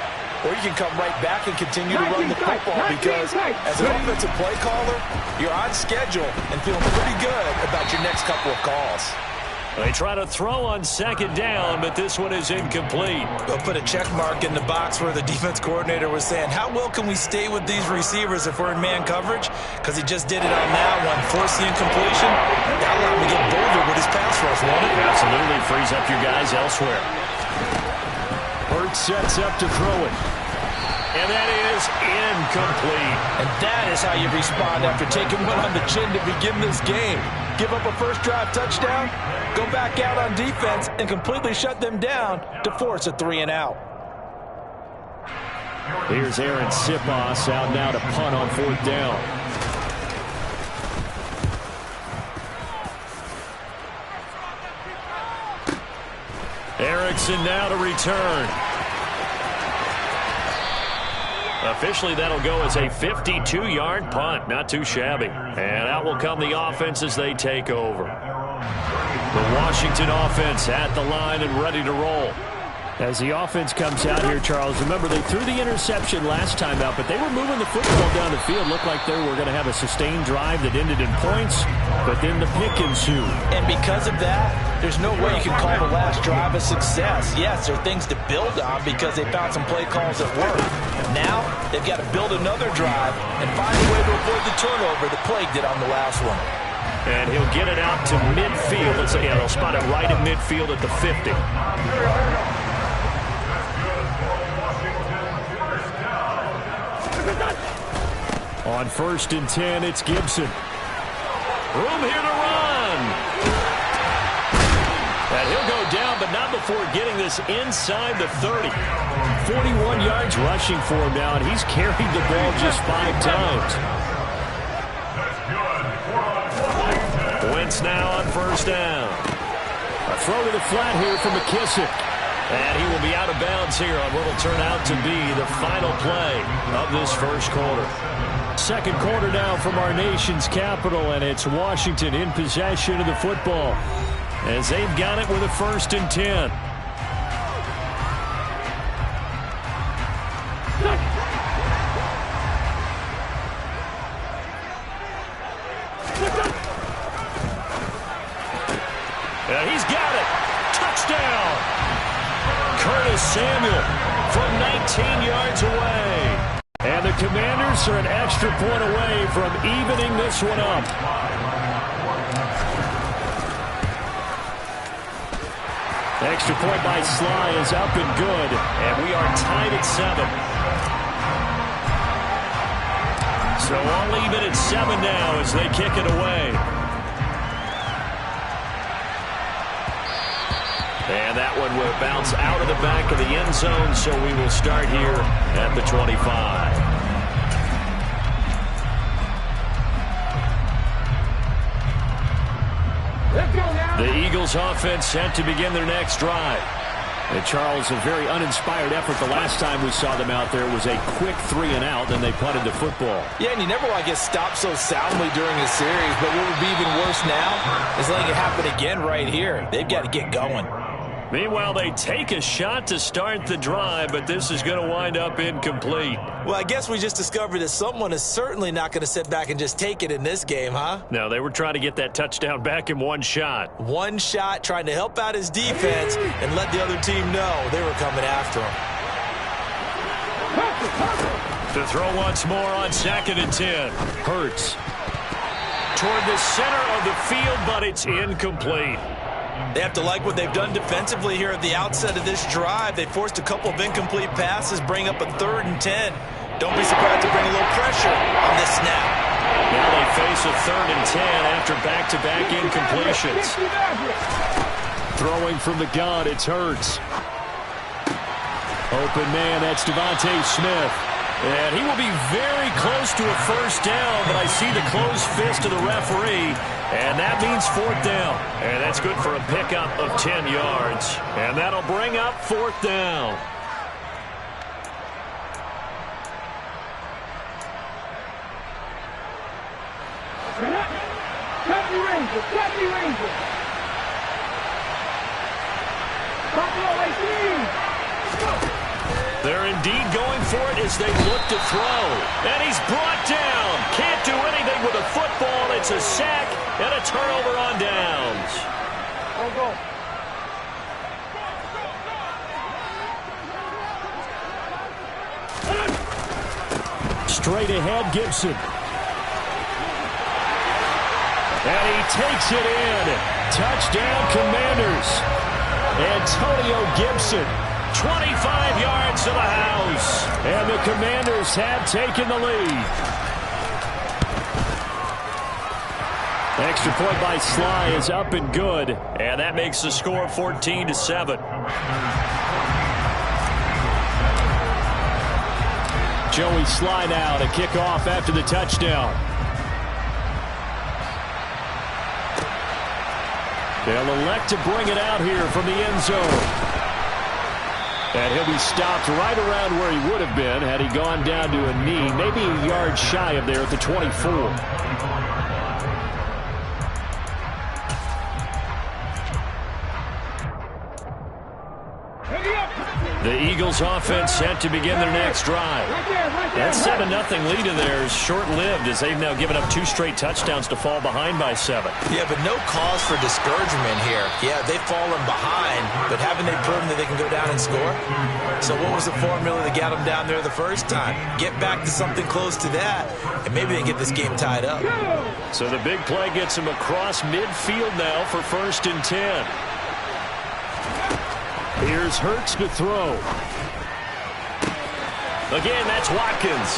or you can come right back and continue to run the football because as an offensive play caller, you're on schedule and feeling pretty good about your next couple of calls. They try to throw on second down, but this one is incomplete. They'll put a check mark in the box where the defense coordinator was saying, how well can we stay with these receivers if we're in man coverage? Because he just did it on that one. Force the incompletion. That allowed him to get bolder with his pass rush, won't it? Absolutely. Frees up your guys elsewhere. Hurts sets up to throw it. And that is incomplete. And that is how you respond after taking one on the chin to begin this game. Give up a first drive touchdown, go back out on defense, and completely shut them down to force a 3-and-out. Here's Aaron Sipos out now to punt on fourth down. Erickson now to return. Officially, that'll go as a 52-yard punt. Not too shabby. And out will come the offense as they take over. The Washington offense at the line and ready to roll. As the offense comes out here, Charles, remember they threw the interception last time out, but they were moving the football down the field. Looked like they were going to have a sustained drive that ended in points, but then the pick ensued. And because of that, there's no way you can call the last drive a success. Yes, there are things to build on because they found some play calls that work. Now, they've got to build another drive and find a way to avoid the turnover that plagued it on the last one. And he'll get it out to midfield. Let's say, yeah, they'll spot it right at midfield at the 50. On 1st and 10, it's Gibson. Room here to run. And he'll go down, but not before getting this inside the 30. 41 yards rushing for him now, and he's carried the ball just 5 times. Wentz now on 1st down. A throw to the flat here from McKissick. And he will be out of bounds here on what will turn out to be the final play of this first quarter. Second quarter now from our nation's capital, and it's Washington in possession of the football as they've got it with a 1st and 10. And he's got it. Touchdown. Curtis Samuel from 19 yards away. And the Commanders are an extra point away from evening this one up. Extra point by Sly is up and good. And we are tied at 7. So all even at 7 now as they kick it away. And that one will bounce out of the back of the end zone, so we will start here at the 25. The Eagles offense set to begin their next drive. And Charles, a very uninspired effort the last time we saw them out there. It was a quick 3-and-out, then they punted the football. Yeah, and you never want to get stopped so soundly during a series, but what would be even worse now is letting it happen again right here. They've got to get going. Meanwhile, they take a shot to start the drive, but this is going to wind up incomplete. Well, I guess we just discovered that someone is certainly not going to sit back and just take it in this game, huh? No, they were trying to get that touchdown back in one shot. One shot, trying to help out his defense and let the other team know they were coming after him. To throw once more on 2nd and 10. Hurts toward the center of the field, but it's incomplete. They have to like what they've done defensively here at the outset of this drive. They forced a couple of incomplete passes, bring up a 3rd and 10. Don't be surprised to bring a little pressure on this snap. Now they face a 3rd and 10 after back-to-back incompletions. Throwing from the gun, it's Hurts. Open man, that's Devontae Smith. And he will be very close to a 1st down, but I see the closed fist of the referee, and that means 4th down. And that's good for a pickup of 10 yards. And that'll bring up 4th down. Captain Ranger. Buffalo AC. They're indeed going for it as they look to throw. And he's brought down. Can't do anything with a football. It's a sack and a turnover on downs. Go. Straight ahead, Gibson. And he takes it in. Touchdown, Commanders. Antonio Gibson, 25 yards to the house. And the Commanders have taken the lead. Extra point by Sly is up and good. And that makes the score 14-7. Joey Sly now to kick off after the touchdown. They'll elect to bring it out here from the end zone. And he'll be stopped right around where he would have been had he gone down to a knee, maybe a yard shy of there at the 24. The Eagles offense set to begin their next drive. That 7-0 lead of theirs short-lived as they've now given up 2 straight touchdowns to fall behind by 7. Yeah, but no cause for discouragement here. Yeah, they've fallen behind, but haven't they proven that they can go down and score? So what was the formula that got them down there the first time? Get back to something close to that, and maybe they get this game tied up. So the big play gets them across midfield now for 1st and 10. Here's Hurts to throw. Again, that's Watkins.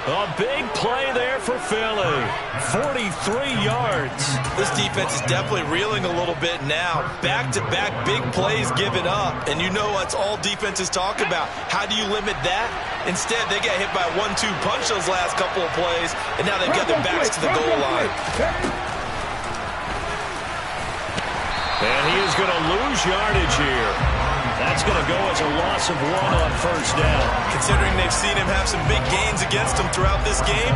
A big play there for Philly. 43 yards. This defense is definitely reeling a little bit now. Back-to-back big plays given up. And you know what's all defenses talk about. How do you limit that? Instead, they got hit by a 1-2 punch those last couple of plays, and now they've got their backs to the goal line. And he is going to lose yardage here. That's going to go as a loss of 1 on 1st down. Considering they've seen him have some big gains against them throughout this game,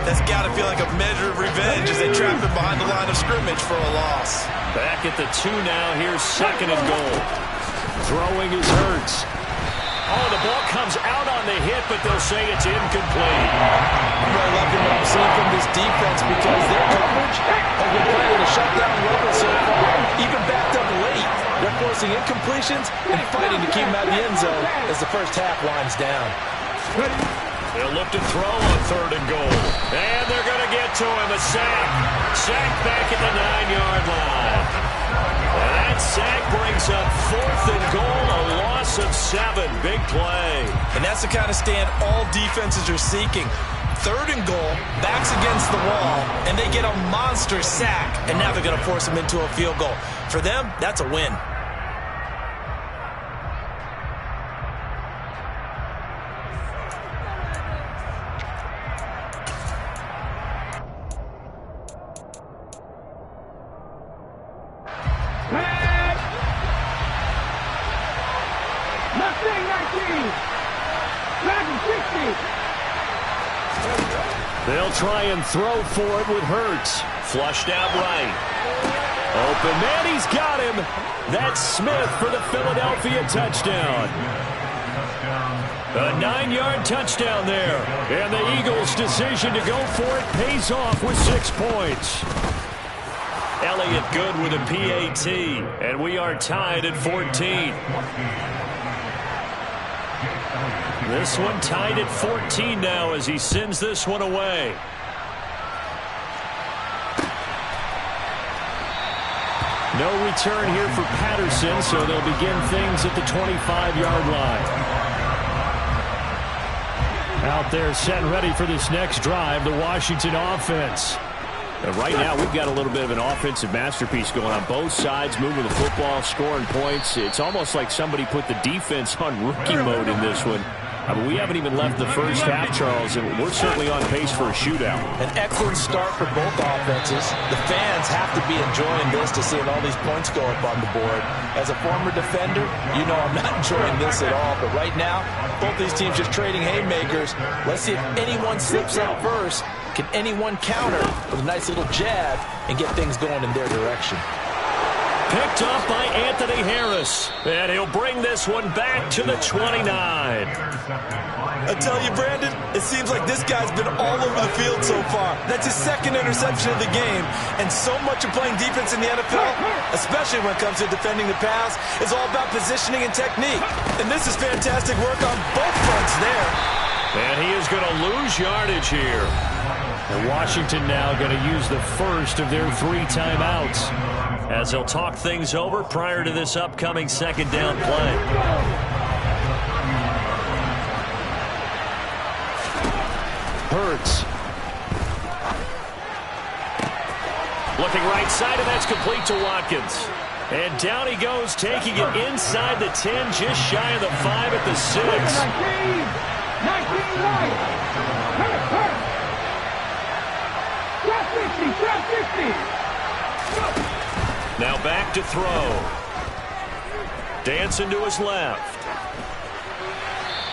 that's got to feel like a measure of revenge as they trap him behind the line of scrimmage for a loss. Back at the 2 now. Here's 2nd and goal. Throwing is Hurts. Oh, the ball comes out on the hit, but they'll say it's incomplete. I'm really liking what I'm seeing from this defense because their coverage has been playing at a shutdown level so far, even backed up late. They're forcing incompletions and fighting to keep them out of the end zone as the first half winds down. They'll look to throw on 3rd and goal. And they're going to get to him. A sack. Sack back at the 9-yard line. And that sack brings up 4th and goal, a loss of 7. Big play. And that's the kind of stand all defenses are seeking. 3rd and goal, backs against the wall, and they get a monster sack. And now they're going to force them into a field goal. For them, that's a win. They'll try and throw for it with Hurts. Flushed out right. Open man, he's got him. That's Smith for the Philadelphia touchdown. A 9-yard touchdown there. And the Eagles' decision to go for it pays off with 6 points. Elliott good with a PAT. And we are tied at 14. This one tied at 14 now as he sends this one away. No return here for Patterson, so they'll begin things at the 25-yard line. Out there set and ready for this next drive, the Washington offense. And right now, we've got a little bit of an offensive masterpiece going on both sides, moving the football, scoring points. It's almost like somebody put the defense on rookie mode in this one. I mean, we haven't even left the first half, Charles, and we're certainly on pace for a shootout. An excellent start for both offenses. The fans have to be enjoying this to seeing all these points go up on the board. As a former defender, you know I'm not enjoying this at all. But right now, both these teams just trading haymakers. Let's see if anyone slips up first. Can anyone counter with a nice little jab and get things going in their direction? picked up by Anthony Harris. And he'll bring this one back to the 29. I tell you, Brandon, it seems like this guy's been all over the field so far. That's his second interception of the game. And so much of playing defense in the NFL, especially when it comes to defending the pass, is all about positioning and technique. And this is fantastic work on both fronts there. And he is going to lose yardage here. And Washington now going to use the first of their 3 timeouts as they'll talk things over prior to this upcoming second down play. Hurts. Looking right side, and that's complete to Watkins. And down he goes, taking it inside the 10, just shy of the 5 at the 6. 19 right. Hurt. Drop 50. Now back to throw. Dancing to his left.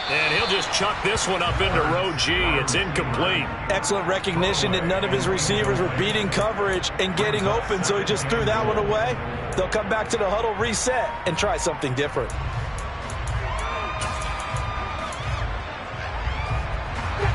And he'll just chuck this one up into row G. It's incomplete. Excellent recognition that none of his receivers were beating coverage and getting open, so he just threw that one away. They'll come back to the huddle, reset, and try something different.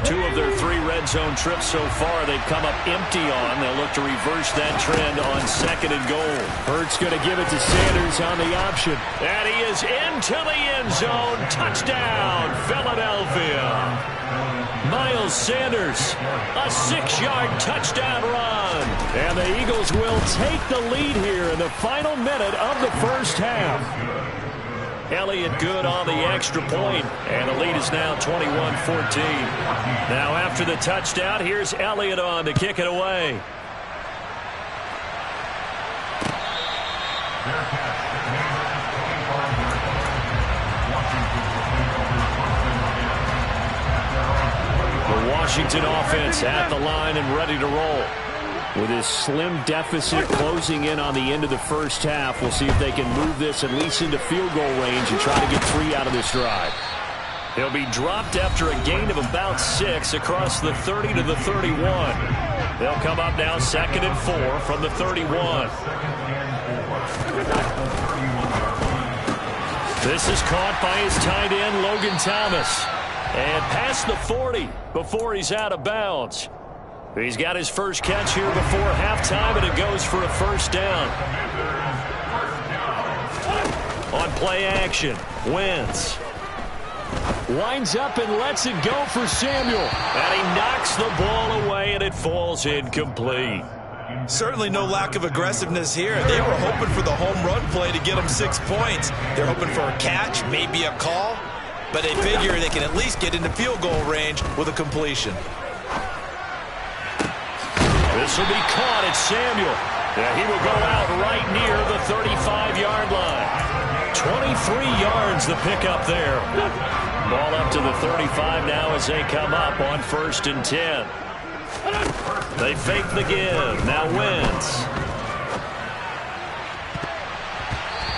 Two of their 3 red zone trips so far, they've come up empty on. They'll look to reverse that trend on 2nd and goal. Hurts going to give it to Sanders on the option. And he is into the end zone. Touchdown, Philadelphia. Miles Sanders, a 6-yard touchdown run. And the Eagles will take the lead here in the final minute of the first half. Elliott good on the extra point, and the lead is now 21-14. Now after the touchdown, here's Elliott on to kick it away. The Washington offense at the line and ready to roll. With his slim deficit closing in on the end of the first half, we'll see if they can move this at least into field goal range and try to get 3 out of this drive. He'll be dropped after a gain of about 6 across the 30 to the 31. They'll come up now 2nd and 4 from the 31. This is caught by his tight end, Logan Thomas. And past the 40 before he's out of bounds. He's got his first catch here before halftime, and it goes for a first down. On play action, Wentz winds up and lets it go for Samuel. And he knocks the ball away, and it falls incomplete. Certainly no lack of aggressiveness here. They were hoping for the home run play to get them 6 points. They're hoping for a catch, maybe a call, but they figure they can at least get into field goal range with a completion. This will be caught at Samuel. Yeah, he will go out right near the 35-yard line. 23 yards the pickup there. Ball up to the 35 now as they come up on 1st and 10. They fake the give. Now Wentz.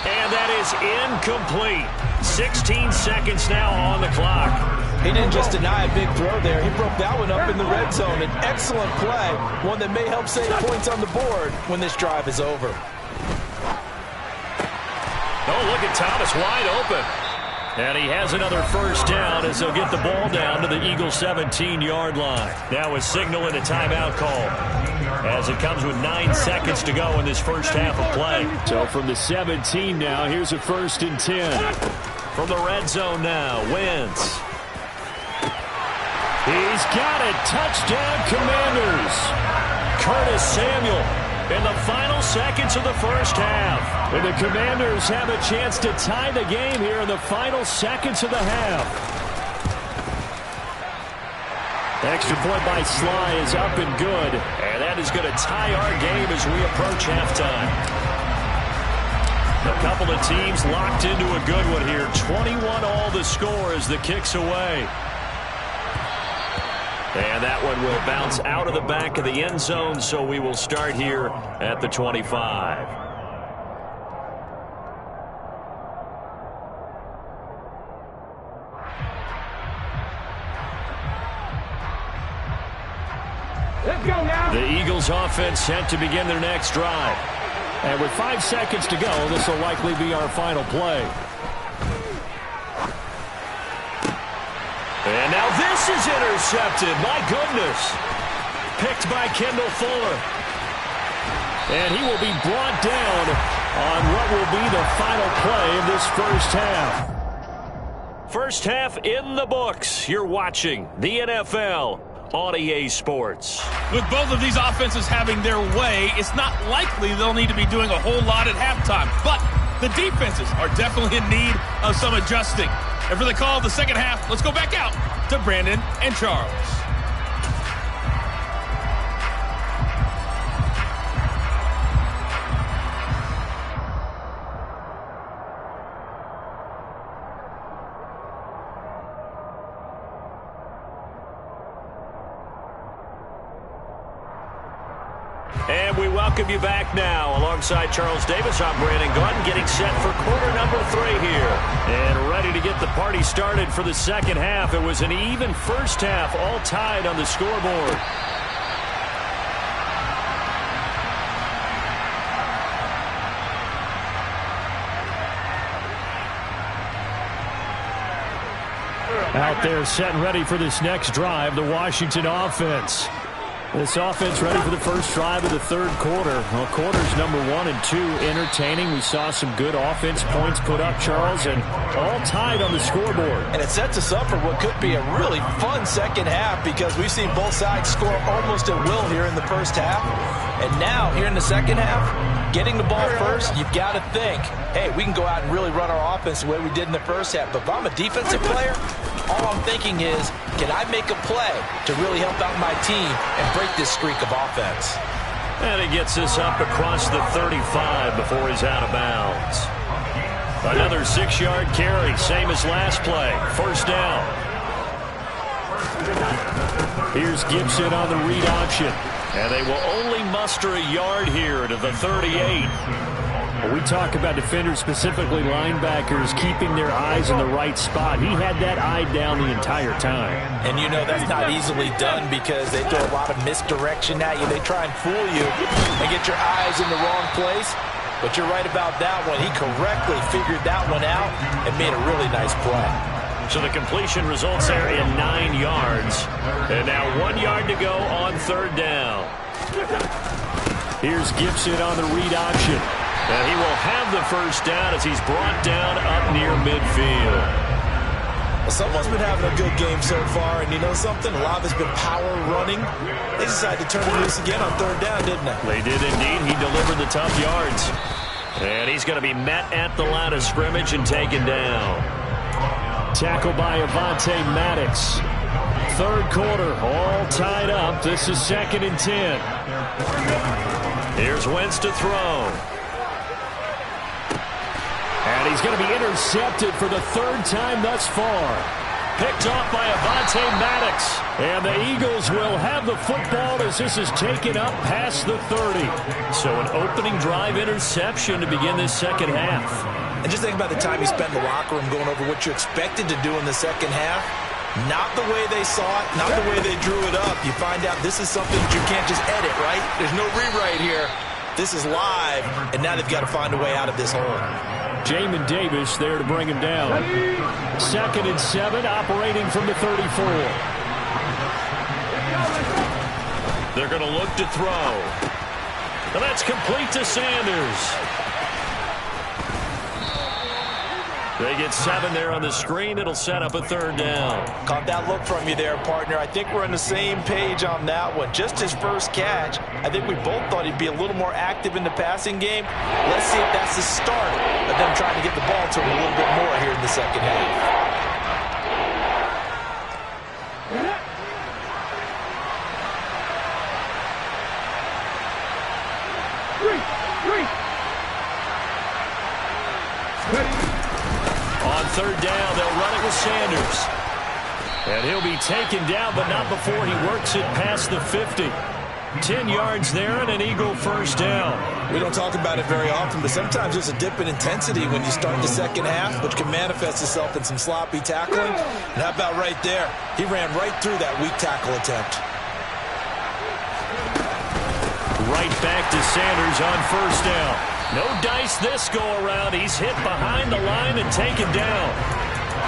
And that is incomplete. 16 seconds now on the clock. He didn't just deny a big throw there. He broke that one up in the red zone. An excellent play, one that may help save points on the board when this drive is over. Oh, look at Thomas wide open. And he has another first down as they'll get the ball down to the Eagles' 17-yard line. Now a signal and a timeout call as it comes with 9 seconds to go in this first half of play. So from the 17 now, here's a 1st and 10. From the red zone now, Wentz. He's got it. Touchdown, Commanders. Curtis Samuel in the final seconds of the first half. And the Commanders have a chance to tie the game here in the final seconds of the half. Extra point by Sly is up and good. And that is going to tie our game as we approach halftime. A couple of teams locked into a good one here. 21 all the score as the kick's away. And that one will bounce out of the back of the end zone, so we will start here at the 25. Let's go now. The Eagles offense set to begin their next drive. And with 5 seconds to go, this will likely be our final play. And now this is intercepted. My goodness. Picked by Kendall Fuller. And he will be brought down on what will be the final play of this first half. First half in the books. You're watching the NFL on EA Sports. With both of these offenses having their way, it's not likely they'll need to be doing a whole lot at halftime. But the defenses are definitely in need of some adjusting. And for the call of the second half, let's go back out to Brandon and Charles. And we welcome you back now. Alongside Charles Davis, I'm Brandon Gunn, getting set for quarter number 3 here. And ready to get the party started for the second half. It was an even first half, all tied on the scoreboard. Out there set and ready for this next drive, the Washington offense. This offense ready for the first drive of the third quarter. Well, quarters number 1 and 2 entertaining. We saw some good offense points put up, Charles, and all tied on the scoreboard. And it sets us up for what could be a really fun second half because we've seen both sides score almost at will here in the first half. And now, here in the second half, getting the ball first, you've got to think, hey, we can go out and really run our offense the way we did in the first half. But if I'm a defensive player, all I'm thinking is, can I make a play to really help out my team and break this streak of offense? And he gets this up across the 35 before he's out of bounds. Another 6-yard carry, same as last play. First down. Here's Gibson on the read option. And they will only muster a yard here to the 38. We talk about defenders, specifically linebackers, keeping their eyes in the right spot. He had that eye down the entire time. And you know that's not easily done because they throw a lot of misdirection at you. They try and fool you and get your eyes in the wrong place. But you're right about that one. He correctly figured that one out and made a really nice play. So the completion results there in 9 yards. And now 1 yard to go on third down. Here's Gibson on the read option. And he will have the first down as he's brought down up near midfield. Well, someone's been having a good game so far, and you know something? A lot of it's been power running. They decided to turn it loose again on third down, didn't they? They did indeed. He delivered the tough yards. And he's going to be met at the line of scrimmage and taken down. Tackled by Avonte Maddox. Third quarter, all tied up. This is 2nd and 10. Here's Wentz to throw. And he's going to be intercepted for the 3rd time thus far. Picked off by Avonte Maddox. And the Eagles will have the football as this is taken up past the 30. So an opening drive interception to begin this second half. And just think about the time you spent in the locker room going over what you expected to do in the second half. Not the way they saw it, not the way they drew it up. You find out this is something that you can't just edit, right? There's no rewrite here. This is live, and now they've got to find a way out of this hole. Jamin Davis there to bring him down. 2nd and 7, operating from the 34. They're going to look to throw. And that's complete to Sanders. They get 7 there on the screen. It'll set up a 3rd down. Caught that look from you there, partner. I think we're on the same page on that one. Just his first catch. I think we both thought he'd be a little more active in the passing game. Let's see if that's the start of them trying to get the ball to him a little bit more here in the second half. On 3rd down, they'll run it with Sanders. And he'll be taken down, but not before he works it past the 50. 10 yards there and an Eagle first down. We don't talk about it very often, but sometimes there's a dip in intensity when you start the second half, which can manifest itself in some sloppy tackling. And how about right there? He ran right through that weak tackle attempt. Right back to Sanders on first down. No dice this go-around. He's hit behind the line and taken down.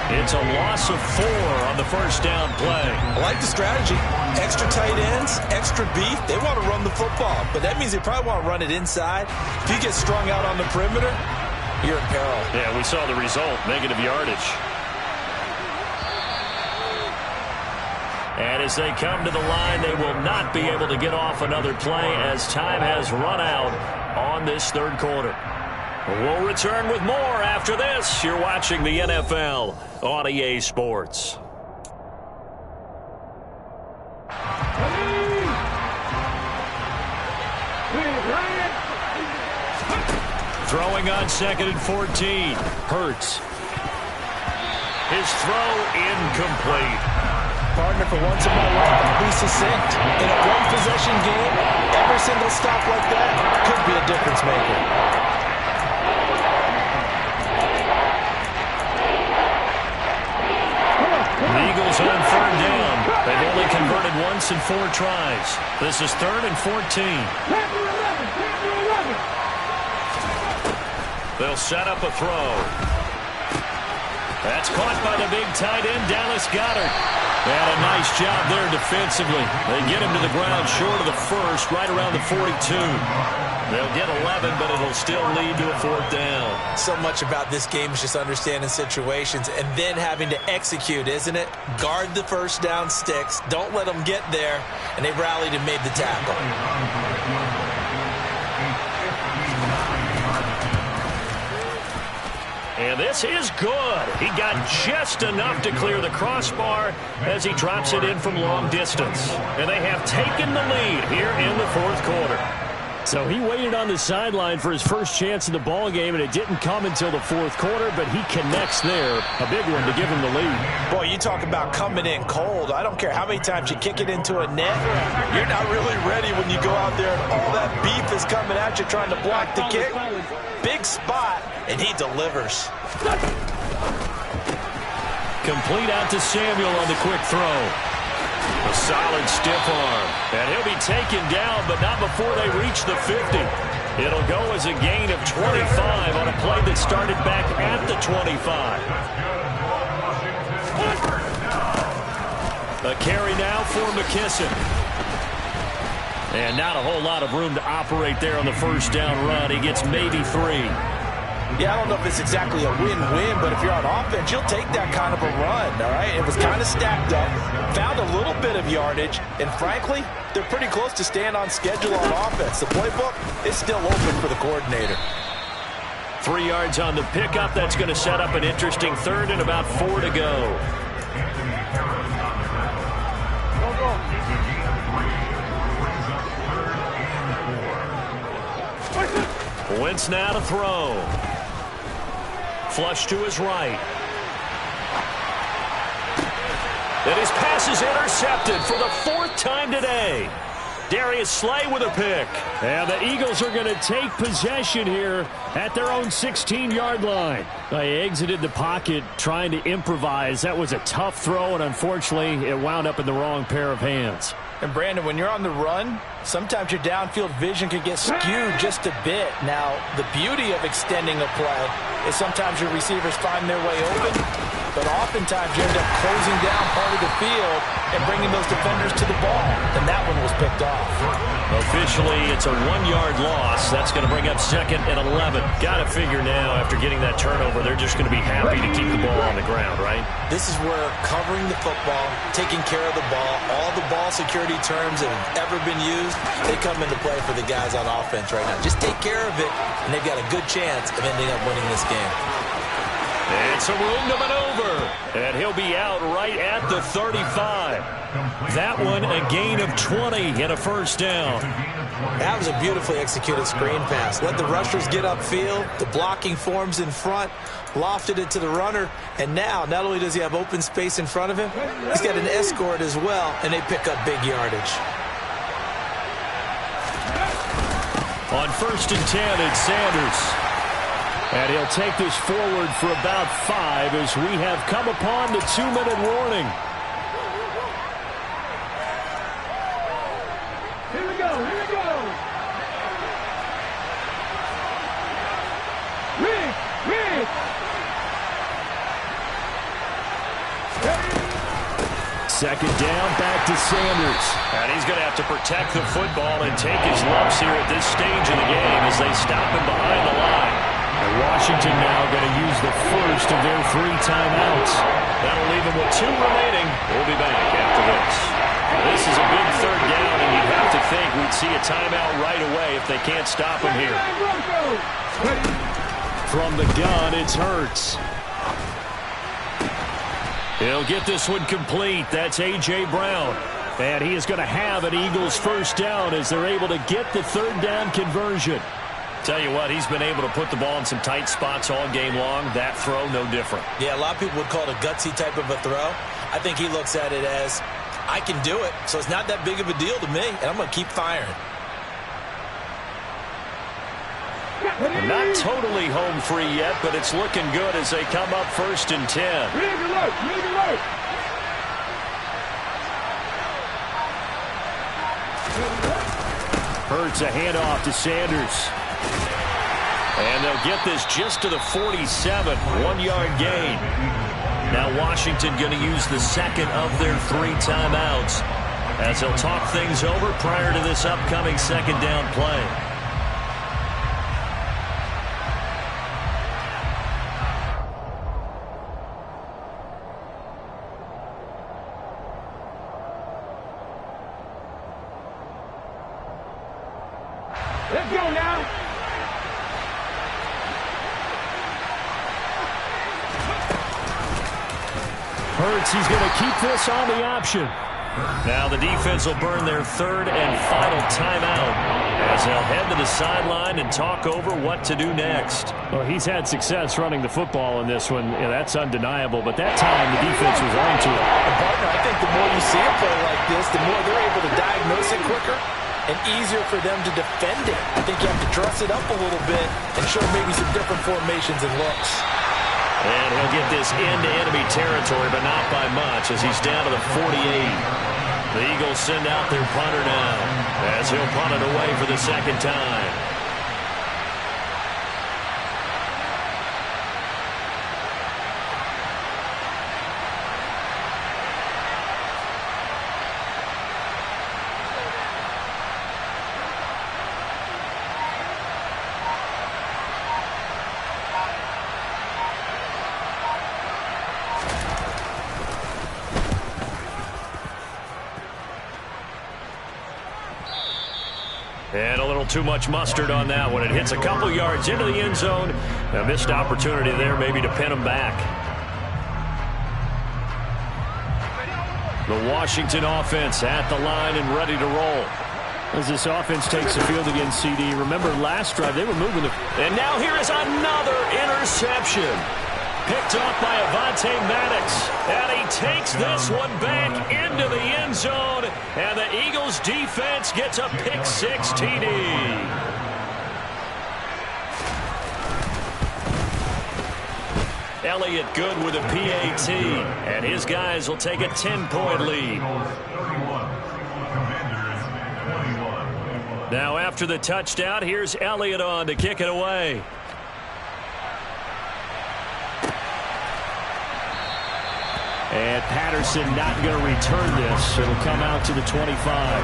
It's a loss of 4 on the first down play. I like the strategy. Extra tight ends, extra beef. They want to run the football, but that means they probably want to run it inside. If you get strung out on the perimeter, you're in peril. Yeah, we saw the result, negative yardage. And as they come to the line, they will not be able to get off another play as time has run out on this third quarter. We'll return with more after this. You're watching the NFL on EA Sports. Throwing on 2nd and 14. Hurts. His throw incomplete. Partner, for once in my life, I'll be succinct. In a one-possession game, every single stop like that could be a difference maker. The Eagles on 3rd down. They've only converted once in 4 tries. This is 3rd and 14. They'll set up a throw. That's caught by the big tight end, Dallas Goedert. And a nice job there defensively. They get him to the ground short of the first, right around the 42. They'll get 11, but it'll still lead to a 4th down. So much about this game is just understanding situations and then having to execute, isn't it? Guard the first down sticks. Don't let them get there. And they rallied and made the tackle. And this is good. He got just enough to clear the crossbar as he drops it in from long distance. And they have taken the lead here in the 4th quarter. So he waited on the sideline for his first chance in the ball game, and it didn't come until the 4th quarter, but he connects there. A big one to give him the lead. Boy, you talk about coming in cold. I don't care how many times you kick it into a net. You're not really ready when you go out there and all that beef is coming at you trying to block the kick. Big spot, and he delivers. Complete out to Samuel on the quick throw. A solid stiff arm. And he'll be taken down, but not before they reach the 50. It'll go as a gain of 25 on a play that started back at the 25. A carry now for McKisson. And not a whole lot of room to operate there on the first down run. He gets maybe 3. Yeah, I don't know if it's exactly a win-win, but if you're on offense, you'll take that kind of a run, all right? It was kind of stacked up, found a little bit of yardage, and frankly, they're pretty close to staying on schedule on offense. The playbook is still open for the coordinator. 3 yards on the pickup. That's going to set up an interesting 3rd and about 4 to go. Wentz now to throw. Flush to his right. And his pass is intercepted for the 4th time today. Darius Slay with a pick. And the Eagles are going to take possession here at their own 16-yard line. They exited the pocket trying to improvise. That was a tough throw, and unfortunately, it wound up in the wrong pair of hands. And, Brandon, when you're on the run, sometimes your downfield vision can get skewed just a bit. Now, the beauty of extending a play is sometimes your receivers find their way open, but oftentimes you end up closing down part of the field and bringing those defenders to the ball. And that one was picked off. Officially, it's a 1-yard loss. That's going to bring up 2nd and 11. Got to figure now, after getting that turnover, they're just going to be happy to keep the ball on the ground, right? This is where covering the football, taking care of the ball, all the ball security terms that have ever been used, they come into play for the guys on offense right now. Just take care of it, and they've got a good chance of ending up winning this game. And some room to maneuver. And he'll be out right at the 35. That one a gain of 20 and a first down. That was a beautifully executed screen pass. Let the rushers get upfield. The blocking forms in front. Lofted it to the runner. And now, not only does he have open space in front of him, he's got an escort as well, and they pick up big yardage. On 1st and 10, it's Sanders. And he'll take this forward for about 5 as we have come upon the 2-minute warning. Here we go, here we go. Second down, back to Sanders. And he's going to have to protect the football and take his lumps here at this stage of the game as they stop him behind the line. And Washington now going to use the first of their 3 timeouts. That'll leave them with 2 remaining. We'll be back after this. This is a big third down, and you'd have to think we'd see a timeout right away if they can't stop him here. From the gun, it's Hurts. He'll get this one complete. That's A.J. Brown. And he is going to have an Eagles first down as they're able to get the third down conversion. Tell you what, he's been able to put the ball in some tight spots all game long. That throw, no different. Yeah, a lot of people would call it a gutsy type of a throw. I think he looks at it as, I can do it, so it's not that big of a deal to me, and I'm going to keep firing. Not totally home free yet, but it's looking good as they come up 1st and 10. Hurts a handoff to Sanders. And they'll get this just to the 47, 1-yard gain. Now Washington going to use the second of their 3 timeouts as they'll talk things over prior to this upcoming second down play. Let's go now. Hurts, he's going to keep this on the option. Now the defense will burn their 3rd and final timeout as they'll head to the sideline and talk over what to do next. Well, he's had success running the football in this one. Yeah, that's undeniable. But that time, the defense was on to it. Partner, I think the more you see a play like this, the more they're able to diagnose it quicker and easier for them to defend it. I think you have to dress it up a little bit and show maybe some different formations and looks. And he'll get this into enemy territory, but not by much as he's down to the 48. The Eagles send out their punter now as he'll punt it away for the second time. And a little too much mustard on that one. It hits a couple yards into the end zone. A missed opportunity there maybe to pin him back. The Washington offense at the line and ready to roll. As this offense takes the field against CD. Remember last drive they were moving the... And now here is another interception. Picked off by Avonte Maddox. And he takes this one back into the end zone. And the Eagles defense gets a pick 6 TD. Elliott good with a PAT. And his guys will take a 10-point lead. Now after the touchdown, here's Elliott on to kick it away. And Patterson not going to return this. It'll come out to the 25.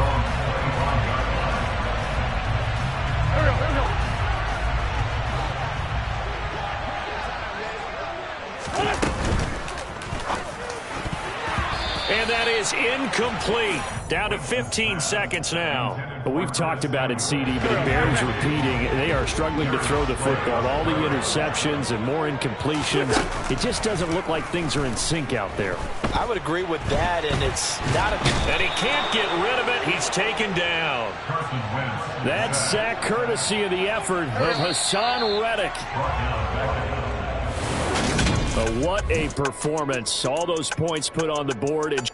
And that is incomplete. Down to 15 seconds now. But we've talked about it, CD, but it bears repeating. They are struggling to throw the football. All the interceptions and more incompletions. It just doesn't look like things are in sync out there. I would agree with that, and it's not a... And he can't get rid of it. He's taken down. That sack courtesy of the effort of Hassan Reddick. But what a performance. All those points put on the board.